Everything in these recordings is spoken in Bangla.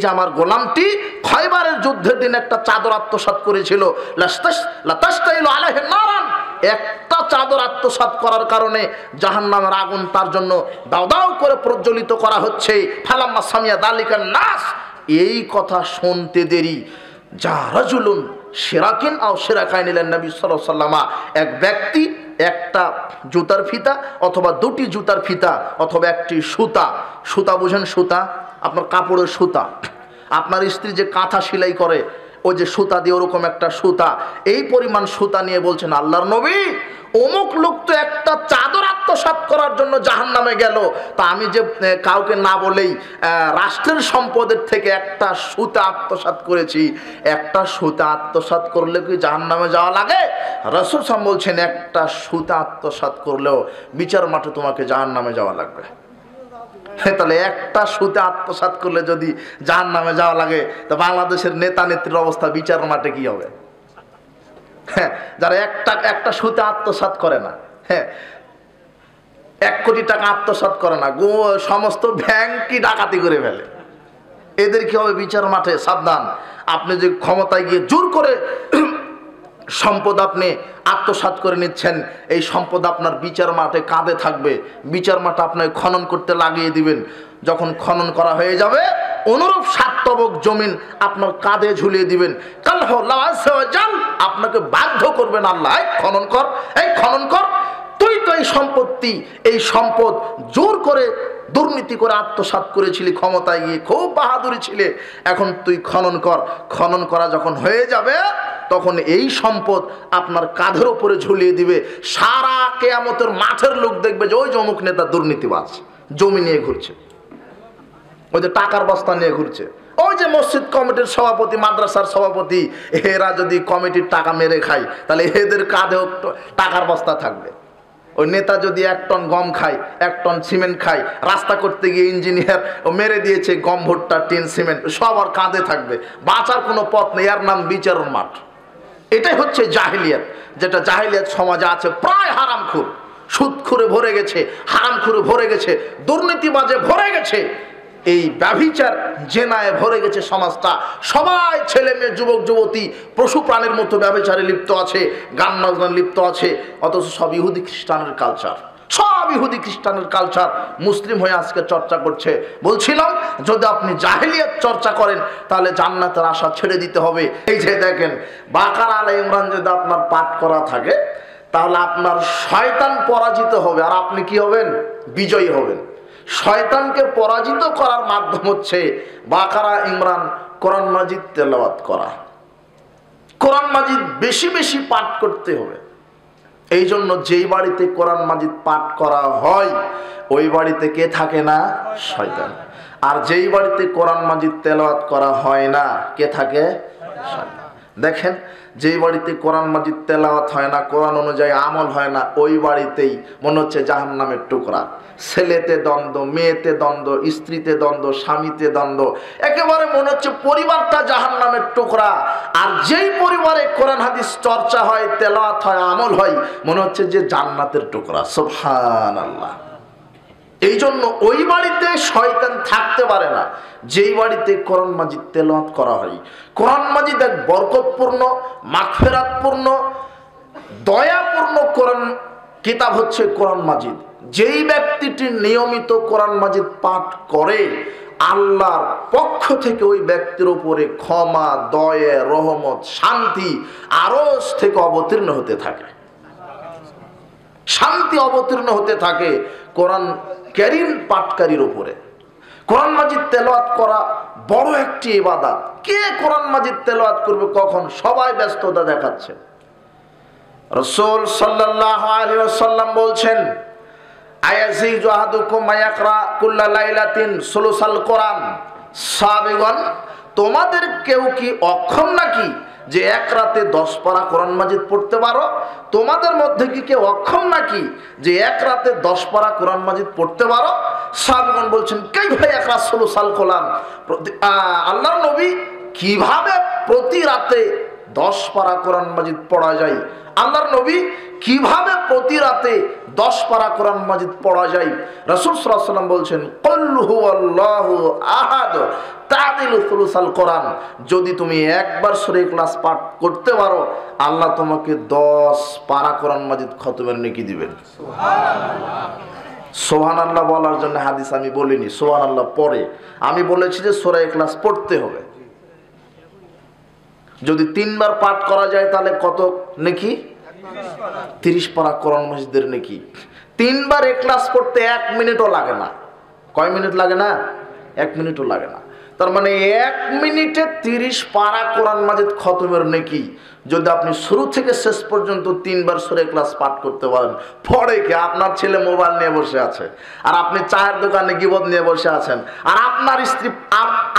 যে আমার গোলামটি খয়বারের যুদ্ধের দিন একটা চাদর আত্মসাৎ করেছিল, একটা চাদর আত্মসাৎ করার কারণে জাহান্নামের আগুন তার জন্য দাও দাও করে প্রজ্বলিত করা হচ্ছে। ফালাম্মা সামিয়া দালিকান নাস, এই কথা শুনতে দেরি যা রাজুলুন শিরাকিন আও শিরাকাইন ইলান নবী সাল্লাল্লাহু আলাইহি ওয়াসাল্লাম, এক ব্যক্তি একটা জুতার ফিতা অথবা দুটি জুতার ফিতা অথবা একটি সুতা, সুতা বুঝেন, সুতা আপনার কাপড়ের সুতা, আপনার স্ত্রী যে কাঁথা সেলাই করে ওই যে সুতা দিয়ে ওরকম একটা সুতা, এই পরিমাণ সুতা নিয়ে বলছেন আল্লাহর নবী অমুক লোক তো একটা চাদর আত্মসাৎ করার জন্য জাহান্নামে গেল, তা আমি যে কাউকে না বলেই রাষ্ট্রের সম্পদের থেকে একটা সুতা আত্মসাৎ করেছি, একটা সুতা আত্মসাৎ করলে কি জাহান্নামে যাওয়া লাগে? রাসূল সাল্লাল্লাহু আলাইহি ওয়াসাল্লাম বলছেন একটা সুতা আত্মসাৎ করলেও বিচার মাঠে তোমাকে জাহান্নামে যাওয়া লাগবে। তাহলে একটা সুতা আত্মসাৎ করলে যদি জাহান্নামে যাওয়া লাগে, তো বাংলাদেশের নেতা নেত্রীর অবস্থা বিচার মাঠে কি হবে? হ্যাঁ, যারা একটা সুতা আত্মসাৎ করে না, হ্যাঁ 1 কোটি টাকা আত্মসাৎ করে না, সমস্ত ব্যাংকই ডাকাতি করে ফেলে, এদের কি হবে বিচার মাঠে? সাবধান, আপনি যে ক্ষমতায় গিয়ে জোর করে সম্পদ আপনি আত্মসাৎ করে নিচ্ছেন, এই সম্পদ আপনার বিচার মাঠে কাঁধে থাকবে, বিচার মাঠে আপনাকে খনন করতে লাগিয়ে দিবেন। যখন খনন করা হয়ে যাবে অনুরূপ সাতবক জমিন আপনার কাঁধে ঝুলিয়ে দিবেন। আপনাকে বাধ্য করবেন আল্লাহ, এই খনন কর, এই খনন কর, তুই তো এই সম্পত্তি, এই সম্পদ জোর করে দুর্নীতি করে আত্মসাৎ করেছিলি, ক্ষমতায় গিয়ে খুব বাহাদুরি ছিলে, এখন তুই খনন কর। খনন করা যখন হয়ে যাবে তখন এই সম্পদ আপনার কাঁধের উপরে ঝুলিয়ে দিবে। সারা কিয়ামতের মাঠের লোক দেখবে যে ওই অমুক নেতা দুর্নীতিবাজ, জমি নিয়ে ঘুরছে, ওই যে টাকার বস্তা নিয়ে ঘুরছে, ওই যে মসজিদ কমিটির সভাপতি, মাদ্রাসার সভাপতি, এরা যদি কমিটির টাকা মেরে খায় তাহলে এদের কাঁধেও টাকার বস্তা থাকবে। ওই নেতা যদি 1 টন গম খায়, 1 টন সিমেন্ট খায়, রাস্তা করতে গিয়ে ইঞ্জিনিয়ার ও মেরে দিয়েছে গম, ভুট্টা, টিন, সিমেন্ট, সব আর কাঁধে থাকবে, বাঁচার কোনো পথ নেই, এর নাম বিচারের মাঠ। এটাই হচ্ছে জাহিলিয়াত, যেটা জাহিলিয়াত সমাজে আছে। প্রায় হারামখোর, সুদখোরে ভরে গেছে, হারামখোরে ভরে গেছে, দুর্নীতিবাজে ভরে গেছে, এই ব্যভিচার জেনায় ভরে গেছে সমাজটা। সবাই ছেলে মেয়ে, যুবক যুবতী পশু প্রাণীর মতো ব্যভিচারে লিপ্ত আছে, গান বাজনায় লিপ্ত আছে, অথচ সব ইহুদি খ্রিস্টানের কালচার, সব ইহুদি খ্রিস্টানের কালচার মুসলিম হয়ে আজকে চর্চা করছে। বলছিলাম যদি আপনি জাহেলিয়াত চর্চা করেন তাহলে জান্নাতের আশা ছেড়ে দিতে হবে। এই যে দেখেন বাকারা আলে ইমরান যদি আপনার পাঠ করা থাকে তাহলে আপনার শয়তান পরাজিত হবে আর আপনি কি হবেন? বিজয়ী হবেন। শয়তানকে পরাজিত করার মাধ্যম হচ্ছে বাকারা ইমরান কোরআন মাজিদ তেলাওয়াত করা। কোরআন মাজিদ বেশি বেশি পাঠ করতে হবে। এই জন্য যেই বাড়িতে কোরআন মাজিদ পাঠ করা হয় ওই বাড়িতে কে থাকে না? শয়তান। আর যেই বাড়িতে কোরআন মাজিদ তেলাওয়াত করা হয় না কে থাকে? শয়তান। দেখেন যেই বাড়িতে কোরআন মাজিদ তেলাওয়াত হয় না, কোরআন অনুযায়ী আমল হয় না, ওই বাড়িতেই মনে হচ্ছে জাহান্নামের টুকরা। ছেলেতে দ্বন্দ্ব, মেয়েতে দ্বন্দ্ব, স্ত্রীতে দ্বন্দ্ব, স্বামীতে দ্বন্দ্ব, একেবারে মনে হচ্ছে পরিবারটা জাহান্নামের টুকরা। আর যেই পরিবারে কোরআন হাদিস চর্চা হয়, তেলাওয়াত হয়, আমল হয়, মনে হচ্ছে যে জান্নাতের টুকরা। সুবহানাল্লাহ। এই জন্য ওই বাড়িতে শয়তান থাকতে পারে না যেই বাড়িতে কোরআন মাজিদ তেলাওয়াত করা হয়। কোরআন মাজিদ এক বরকতপূর্ণ, মাগফিরাতপূর্ণ, দয়াপূর্ণ কোরআন কিতাব হচ্ছে কোরআন মাজিদ। যেই ব্যক্তিটি নিয়মিত কোরআন মাজিদ পাঠ করে আল্লাহর পক্ষ থেকে ওই ব্যক্তির উপরে ক্ষমা, দয়া, রহমত, শান্তি আরশ থেকে অবতীর্ণ হতে থাকে, শান্তি অবতীর্ণ হতে থাকে কোরআন কারীম পাঠকারীর উপরে। কোরআন মাজিদ তেলাওয়াত করা বড় একটি ইবাদত। কে কোরআন মাজিদ তেলাওয়াত করবে কখন? সবাই ব্যস্ততা দেখাচ্ছে। রাসূল সাল্লাল্লাহু আলাইহি ওয়াসাল্লাম বলছেন আয়াজিজু আহাদুকুম মায়াকরা কুল্লা লাইলাতিন সুলুসাল কোরআন। সাহাবীগণ, তোমাদের কেউ কি অক্ষম নাকি যে এক রাতে 10 পারা কোরআন মাজিদ পড়তে পারো? তোমাদের মধ্যে কি কেউ অক্ষম নাকি যে এক রাতে 10 পারা কোরআন মাজিদ পড়তে পারো? সাহাবীগণ বলছেন কাইফা ইয়াকরা সুলুসাল কোরআন, আল্লাহর নবী কিভাবে প্রতি রাতে 10 পারা কোরআন মাজিদ পড়া যায়? আল্লাহর নবী কিভাবে প্রতি রাতে 10 পারা কোরআন মাজিদ পড়া যায়। রাসূল সাল্লাল্লাহু আলাইহি ওয়াসাল্লাম বলছেন, কুল হুয়াল্লাহু আহাদ তাদিলু সুলুসাল কোরআন। যদি তুমি একবার সূরা ইখলাস পাঠ করতে পারো, আল্লাহ তোমাকে 10 পারা কোরআন মাজিদ খতমের নেকি দিবেন। সুবহানাল্লাহ বলার জন্য হাদিস আমি বলিনি, সুবহানাল্লাহ পরে আমি বলেছি যে সূরা ইখলাস পড়তে হবে। যদি 3 বার পাঠ করা যায় তাহলে কত নেকি? 30 পারা কোরআন মাজিদের নেকি। 3 বার ইখলাস পড়তে 1 মিনিটও লাগে না। কয় মিনিট লাগে না? 1 মিনিটও লাগে না। তার মানে 1 মিনিটে 30 পারা কোরআন মাজিদ খতমের নেকি যদি আপনি শুরু থেকে শেষ পর্যন্ত 3 বার সূরা ইখলাস পাঠ করতে পারেন। পড়ে কি আপনার ছেলে মোবাইল নিয়ে বসে আছে, আর আপনি চায়ের দোকানে গীবত নিয়ে বসে আছেন, আর আপনার স্ত্রী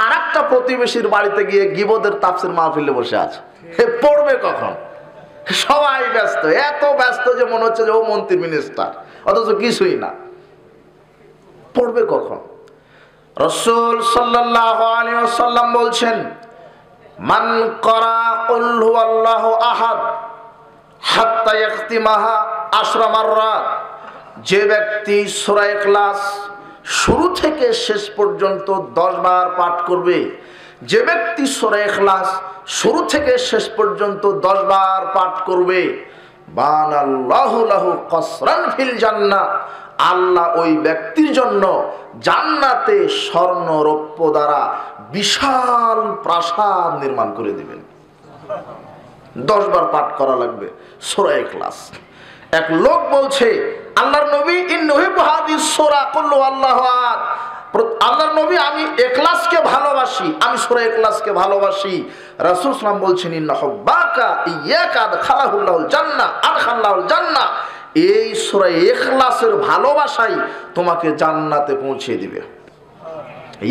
আর একটা প্রতিবেশীর বাড়িতে গিয়ে গীবতের তাফসীর মাহফিলে বসে আছে। পড়বে কখন? সবাই ব্যস্ত, এত ব্যস্ত যে মনে হচ্ছে যে ও মন্ত্রী মিনিস্টার, অথচ কিছুই না। পড়বে কখন? রাসূল সাল্লাল্লাহু আলাইহি ওয়াসাল্লাম বলছেন, মান ক্বারা কুল হুয়াল্লাহু আহাদ হাত্তা ইয়াখতিমাহা 10 মাররাত। যে ব্যক্তি সূরা ইখলাস শুরু থেকে শেষ পর্যন্ত 10 বার পাঠ করবে, যে ব্যক্তি সূরা ইখলাস শুরু থেকে শেষ পর্যন্ত 10 বার পাঠ করবে, বানাল্লাহু লাহু কসরান ফিল জান্নাহ, আল্লাহ ওই ব্যক্তির জন্য জান্নাতে স্বর্ণ রৌপ্য দ্বারা বিশাল প্রাসাদ নির্মাণ করে দিবেন। 10 বার পাঠ করা লাগবে সূরা ইখলাস। এক লোক বলছে, আল্লাহর নবী ইন্নাহু হাদিস সূরা কুল আল্লাহু আহাদ, আল্লাহর নবী আমি ইখলাসকে ভালোবাসি, আমি সূরা ইখলাসকে ভালোবাসি। রাসূল সাল্লাল্লাহু আলাইহি ওয়াসাল্লাম বলছেন, ইন্না হুব্বাকা ইয়াকা আদখালাহুল্লাহুল জান্নাহ আদখালাহুল জান্নাহ, এই সূরা ইখলাসের ভালোবাসাই তোমাকে জান্নাতে পৌঁছে দিবে।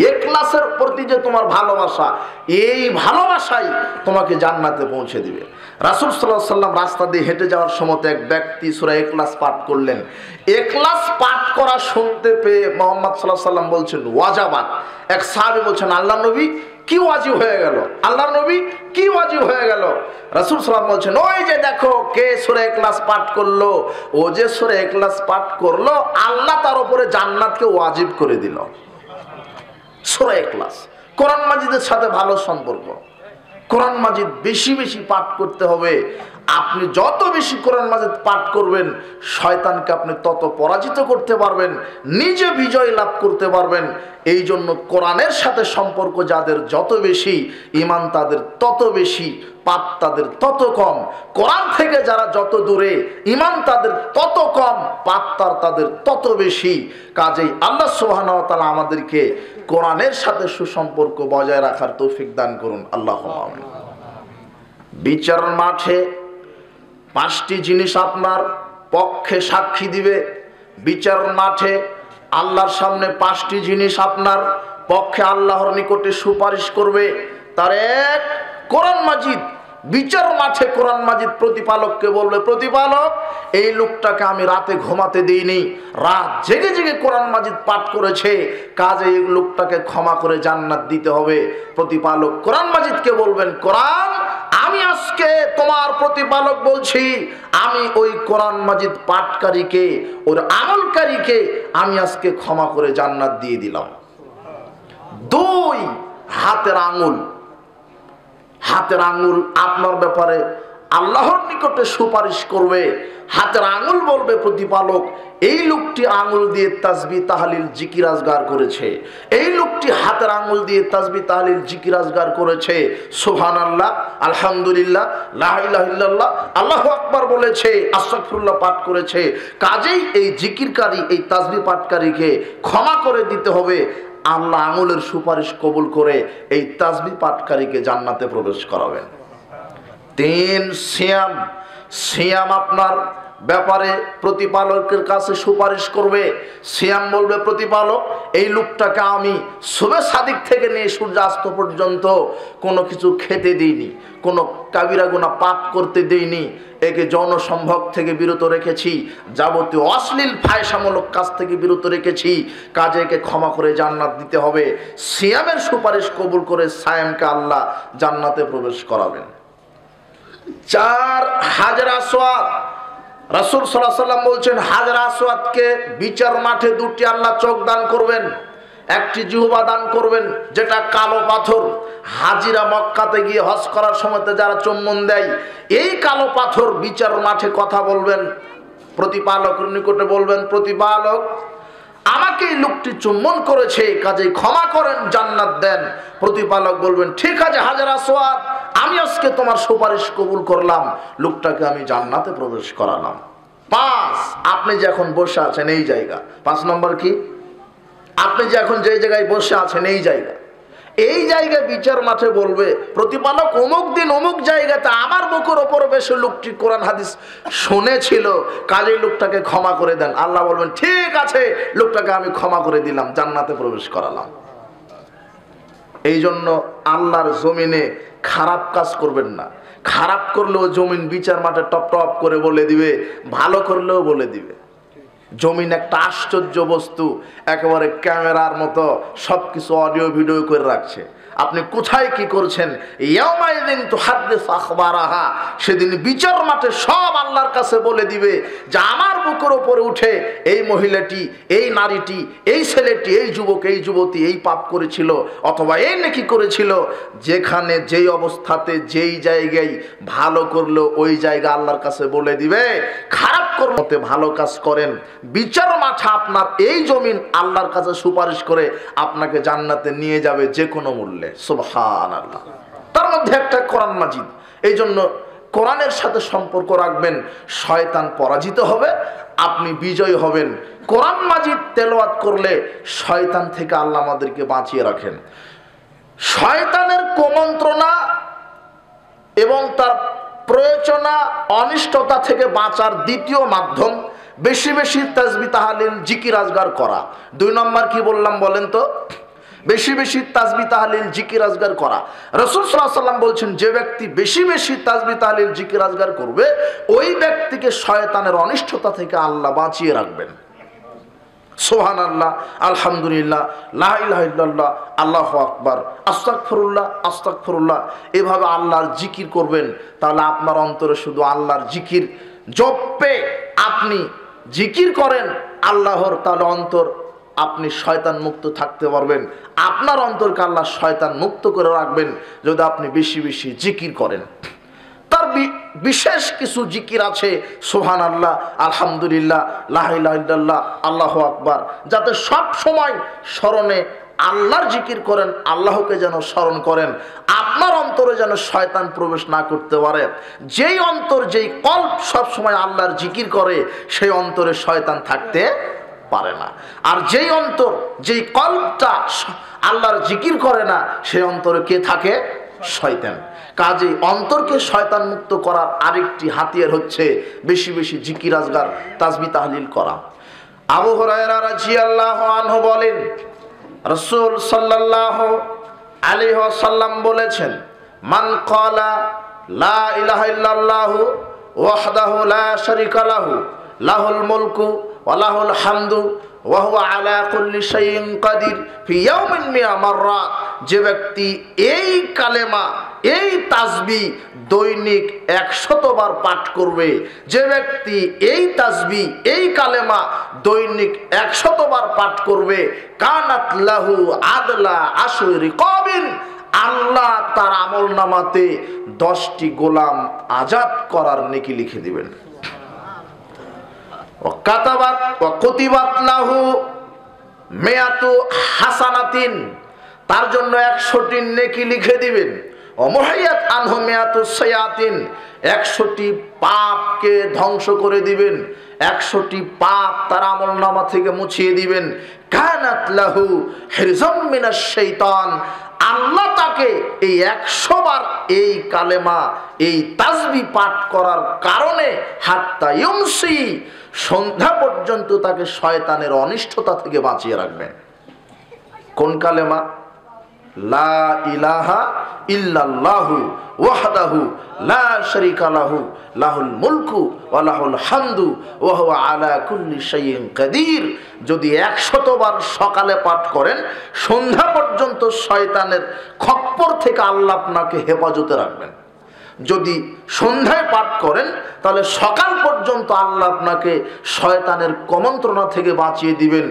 ইখলাসের প্রতি যে তোমার ভালোবাসা, এই ভালোবাসাই তোমাকে জান্নাতে পৌঁছে দিবে। রাসূল সাল্লাল্লাহু আলাইহি ওয়াসাল্লাম রাস্তা দিয়ে হেঁটে যাওয়ার সময় এক ব্যক্তি সূরা ইখলাস পাঠ করলেন। ইখলাস পাঠ করা শুনতে পেয়ে মুহাম্মদ সাল্লাল্লাহু আলাইহি ওয়াসাল্লাম বলছেন ওয়াজাবাত। এক সাহাবী বলছেন, আল্লাহর নবী কি ওয়াজিব হয়ে গেল? আল্লাহর নবী কি ওয়াজিব হয়ে গেল? রাসূল সাল্লাল্লাহু আলাইহি ওয়াসাল্লাম বলছেন, ওই যে দেখো কে সূরা ইখলাস পাঠ করলো, ও যে সূরা ইখলাস পাঠ করলো, আল্লাহ তার উপরে জান্নাতকে ওয়াজিব করে দিল। সূরা ইখলাস কোরআন মাজিদের সাথে ভালো সম্পর্ক। কোরআন মাজিদ বেশি বেশি পাঠ করতে হবে। আপনি যত বেশি কোরআন মাজিদ পাঠ করবেন, শয়তানকে আপনি তত পরাজিত করতে পারবেন, নিজে বিজয় লাভ করতে পারবেন। এই জন্য কোরআনের সাথে সম্পর্ক যাদের যত বেশি, ঈমান তাদের তত বেশি, পাপ তাদের তত কম। কোরআন থেকে যারা যত দূরে, ঈমান তাদের তত কম, পাপ তাদের তত বেশি। কাজেই আল্লাহ সুবহানাহু ওয়া তাআলা আমাদেরকে কোরআনের সাথে সুসম্পর্ক বজায় রাখার তৌফিক দান করুন, আল্লাহুম্মা আমিন। বিচার মাঠে 5টি জিনিস আপনার পক্ষে সাক্ষী দিবে। বিচার মাঠে আল্লাহর সামনে 5টি জিনিস আপনার পক্ষে আল্লাহর নিকটে সুপারিশ করবে। তার এক, কোরআন মাজিদ। বিচার মাঠে কোরআন মাজিদ প্রতিপালককে বলবে, প্রতিপালক এই লোকটাকে আমি রাতে ঘুমাতে দিইনি, রাত জেগে জেগে কোরআন মাজিদ পাঠ করেছে, কাজে এই লোকটাকে ক্ষমা করে জান্নাত দিতে হবে। প্রতিপালক কোরআন মাজিদকে বলবেন, কোরআন আমি আজকে তোমার প্রতিপালক বলছি, আমি ওই কোরআন মাজিদ পাঠকারীকে, ওর আমলকারীকে আমি আজকে ক্ষমা করে জান্নাত দিয়ে দিলাম। 2, হাতের আঙ্গুল। হাতের আঙ্গুল আপনার ব্যাপারে আল্লাহর নিকটে সুপারিশ করবে। হাতের আঙ্গুল বলবে, প্রতিপালক এই লোকটি আঙ্গুল দিয়ে তাসবিহ তাহলিল জিকির আজগার করেছে, এই লোকটি হাতের আঙ্গুল দিয়ে তাসবিহ তাহলিল জিকির আজগার করেছে, সুবহানাল্লাহ, আলহামদুলিল্লাহ, লা ইলাহা ইল্লাল্লাহ, আল্লাহু আকবার বলেছে, আস্তাগফিরুল্লাহ পাঠ করেছে। কাজেই এই জিকিরকারী, এই তাসবিহ পাঠকারীকে ক্ষমা করে দিতে হবে। আল্লাহ আঙ্গুলের সুপারিশ কবুল করে এই তাসবিহ পাঠকারীকে জান্নাতে প্রবেশ করাবেন। 3, সিয়াম। সিয়াম আপনার ব্যাপারে প্রতিপালকের কাছে সুপারিশ করবে। সিয়াম বলবে, প্রতিপালক এই লোকটাকে আমি সুবে সাদিক থেকে নিয়ে সূর্যাস্ত পর্যন্ত কোনো কিছু খেতে দিইনি, কোনো কাবিরা গুনাহ পাপ করতে দিইনি, একে যৌন সম্ভোগ থেকে বিরত রেখেছি, যাবতীয় অশ্লীল ফায়সামূলক কাজ থেকে বিরত রেখেছি, কাজে একে ক্ষমা করে জান্নাত দিতে হবে। সিয়ামের সুপারিশ কবুল করে সায়েমকে আল্লাহ জান্নাতে প্রবেশ করাবেন। চার হাজর আসওয়াদ। রাসূল সাল্লাল্লাহু আলাইহি ওয়াসাল্লাম বলছেন হাজর আসওয়াদকে বিচার মাঠে দুটি আল্লাহ চোখ দান করবেন, একটি জিহ্বা দান করবেন যেটা কালো পাথর। হাজিরা মক্কাতে গিয়ে হজ করার সময় যারা চুম্বন দেয়, এই কালো পাথর বিচার মাঠে কথা বলবেন, প্রতিপালকের নিকটে বলবেন, প্রতিপালক আমাকে এই লোকটি চুম্বন করেছে, কাজেই ক্ষমা করেন, জান্নাত দেন। প্রতিপালক বলবেন ঠিক আছে হাজর আসওয়াদ, আমি আজকে তোমার সুপারিশ কবুল করলাম, লোকটাকে আমি জান্নাতে প্রবেশ করালাম। পাঁচ, আপনি যে এখন বসে আছেন এই জায়গা। 5 নম্বর কি? আপনি যে এখন যে জায়গায় বসে আছেন এই জায়গা, এই জায়গায় বিচার মাঠে বলবে প্রতিপালক অমুক দিন অমুক জায়গাতে আমার বুকের ওপর বেশি লোকটি কোরআন হাদিস শুনেছিল, কাজেই লোকটাকে ক্ষমা করে দেন। আল্লাহ বলবেন ঠিক আছে, লোকটাকে আমি ক্ষমা করে দিলাম, জান্নাতে প্রবেশ করালাম। এই জন্য আল্লাহর জমিনে খারাপ কাজ করবেন না। খারাপ করলেও জমিন বিচার মাঠে টপ টপ করে বলে দিবে, ভালো করলেও বলে দিবে। জমিন একটা আশ্চর্য বস্তু, একেবারে ক্যামেরার মতো সবকিছু অডিও ভিডিও করে রাখছে। আপনি কোথায় কি করছেন, ইয়াউমাইদিন তুহাদ্দিসু আখবারাহা, সেদিন বিচার মাঠে সব আল্লাহর কাছে বলে দিবে যে আমার বুকের উপরে উঠে এই মহিলাটি, এই নারীটি, এই ছেলেটি, এই যুবক, এই যুবতী এই পাপ করেছিল অথবা এই নেকি করেছিল। যেখানে যেই অবস্থাতে যেই জায়গায় ভালো করলো ওই জায়গা আল্লাহর কাছে বলে দিবে। খারাপ কর্মতে ভালো কাজ করেন, বিচার মাঠে আপনার এই জমিন আল্লাহর কাছে সুপারিশ করে আপনাকে জান্নাতে নিয়ে যাবে যে কোনো মূল্যে। সুবহানাল্লাহ। তার মধ্যে একটা কোরআন মাজিদ। এই জন্য কোরআনের সাথে সম্পর্ক রাখবেন, শয়তান পরাজিত হবে, আপনি বিজয়ী হবেন। কোরআন মাজিদ তেলাওয়াত করলে শয়তান থেকে আল্লাহ আমাদেরকে বাঁচিয়ে রাখেন। শয়তানের কুমন্ত্রণা এবং তার প্রয়োজনা অনিষ্টতা থেকে বাঁচার দ্বিতীয় মাধ্যম বেশি বেশি তাসবিহ তাহলিল জিকির আজগার করা। 2 নম্বর কি বললাম বলেন তো? বেশি বেশি তাসবিহ তাহলিল জিকির আজগার করা। রাসূল সাল্লাল্লাহু আলাইহি ওয়াসাল্লাম বলছেন যে ব্যক্তি বেশি বেশি তাসবিহ তাহলিল জিকির আজগার করবে ওই ব্যক্তিকে শয়তানের অনিষ্টতা থেকে আল্লাহ বাঁচিয়ে রাখবেন। সুবহানাল্লাহ, আলহামদুলিল্লাহ, লা ইলাহা ইল্লাল্লাহ, আল্লাহু আকবার, আস্তাগফিরুল্লাহ, আস্তাগফিরুল্লাহ, এভাবে আল্লাহর জিকির করবেন। তাহলে আপনার অন্তরে শুধু আল্লাহর জিকির জপে আপনি জিকির করেন আল্লাহর, তাহলে অন্তর আপনি শয়তান মুক্ত থাকতে পারবেন। আপনার অন্তরকে আল্লাহ শয়তান মুক্ত করে রাখবেন যদি আপনি বেশি বেশি জিকির করেন। তার বিশেষ কিছু জিকির আছে, সুবহানাল্লাহ, আলহামদুলিল্লাহ, লা ইলাহা ইল্লাল্লাহ, আল্লাহু আকবার, যাতে সব সময় স্মরণে আল্লাহর জিকির করেন, আল্লাহকে যেন স্মরণ করেন, আপনার অন্তরে যেন শয়তান প্রবেশ না করতে পারে। যেই অন্তর, যেই কল্প সব সময় আল্লাহর জিকির করে সেই অন্তরে শয়তান থাকতে পারে না। আর যেই অন্তর, যেই কল্পটা আল্লাহর জিকির করে না সেই অন্তরে কে থাকে? শয়তান। কাজেই অন্তরকে শয়তান মুক্ত করার আরেকটি হাতিয়ার হচ্ছে বেশি বেশি জিকির আজগার তাসবিহ তাহলিল করা। আবু হুরায়রা রাদিয়াল্লাহু আনহু বলেন রাসূল সাল্লাল্লাহু আলাইহি ওয়াসাল্লাম বলেছেন মান ক্বালা লা ইলাহা ইল্লাল্লাহু ওয়াহদাহু লা শারীকা লাহু লাহুল মুলকু ওয়া লাহুল হামদু ওয়া হুয়া আলা কুল্লি শাইইন কাদির ফি ইয়াউমিন মিয়া মাররাত, যে ব্যক্তি এই কালেমা, এই তাসবিহ দৈনিক 100 বার পাঠ করবে, যে ব্যক্তি এই তাসবিহ, এই কালেমা দৈনিক 100 বার পাঠ করবে, কানাত লাহু আদলা আশরি রিকাবিন, আল্লাহ তার আমলনামাতে 10টি গোলাম আজাদ করার নেকি লিখে দিবেন। কাতাবাত ওয়া কুতিবাত লাহু মিয়াতু হাসানাতিন, তার জন্য 100টি নেকি লিখে দিবেন। ও মুহাইয়াত আনহু মিয়াতু সায়াতিন, 100টি পাপকে ধ্বংস করে দিবেন, 100টি পাপ তার আমলনামা থেকে মুছিয়ে দিবেন। কানাত লাহু হিরজাম মিনাশ শাইতান, আল্লাহ তাকে এই 100 বার এই কালেমা, এই তাসবিহ পাঠ করার কারণে হাত্তা ইউমসি, সন্ধ্যা পর্যন্ত তাকে শয়তানের অনিষ্টতা থেকে বাঁচিয়ে রাখবেন। কোন কালেমা? লা ইলাহা ইল্লাল্লাহু ওয়াহদাহু লা শারীকা লাহু লাহুল মুলকু ওয়া লাহুল হামদু ওয়া হুয়া আলা কুল্লি শাইইন কাদির। যদি 100 বার সকালে পাঠ করেন সন্ধ্যা পর্যন্ত শয়তানের খপ্পর থেকে আল্লাহ আপনাকে হেফাজতে রাখবেন। যদি সন্ধ্যায় পাঠ করেন তাহলে সকাল পর্যন্ত আল্লাহ আপনাকে শয়তানের কুমন্ত্রণা থেকে বাঁচিয়ে দিবেন।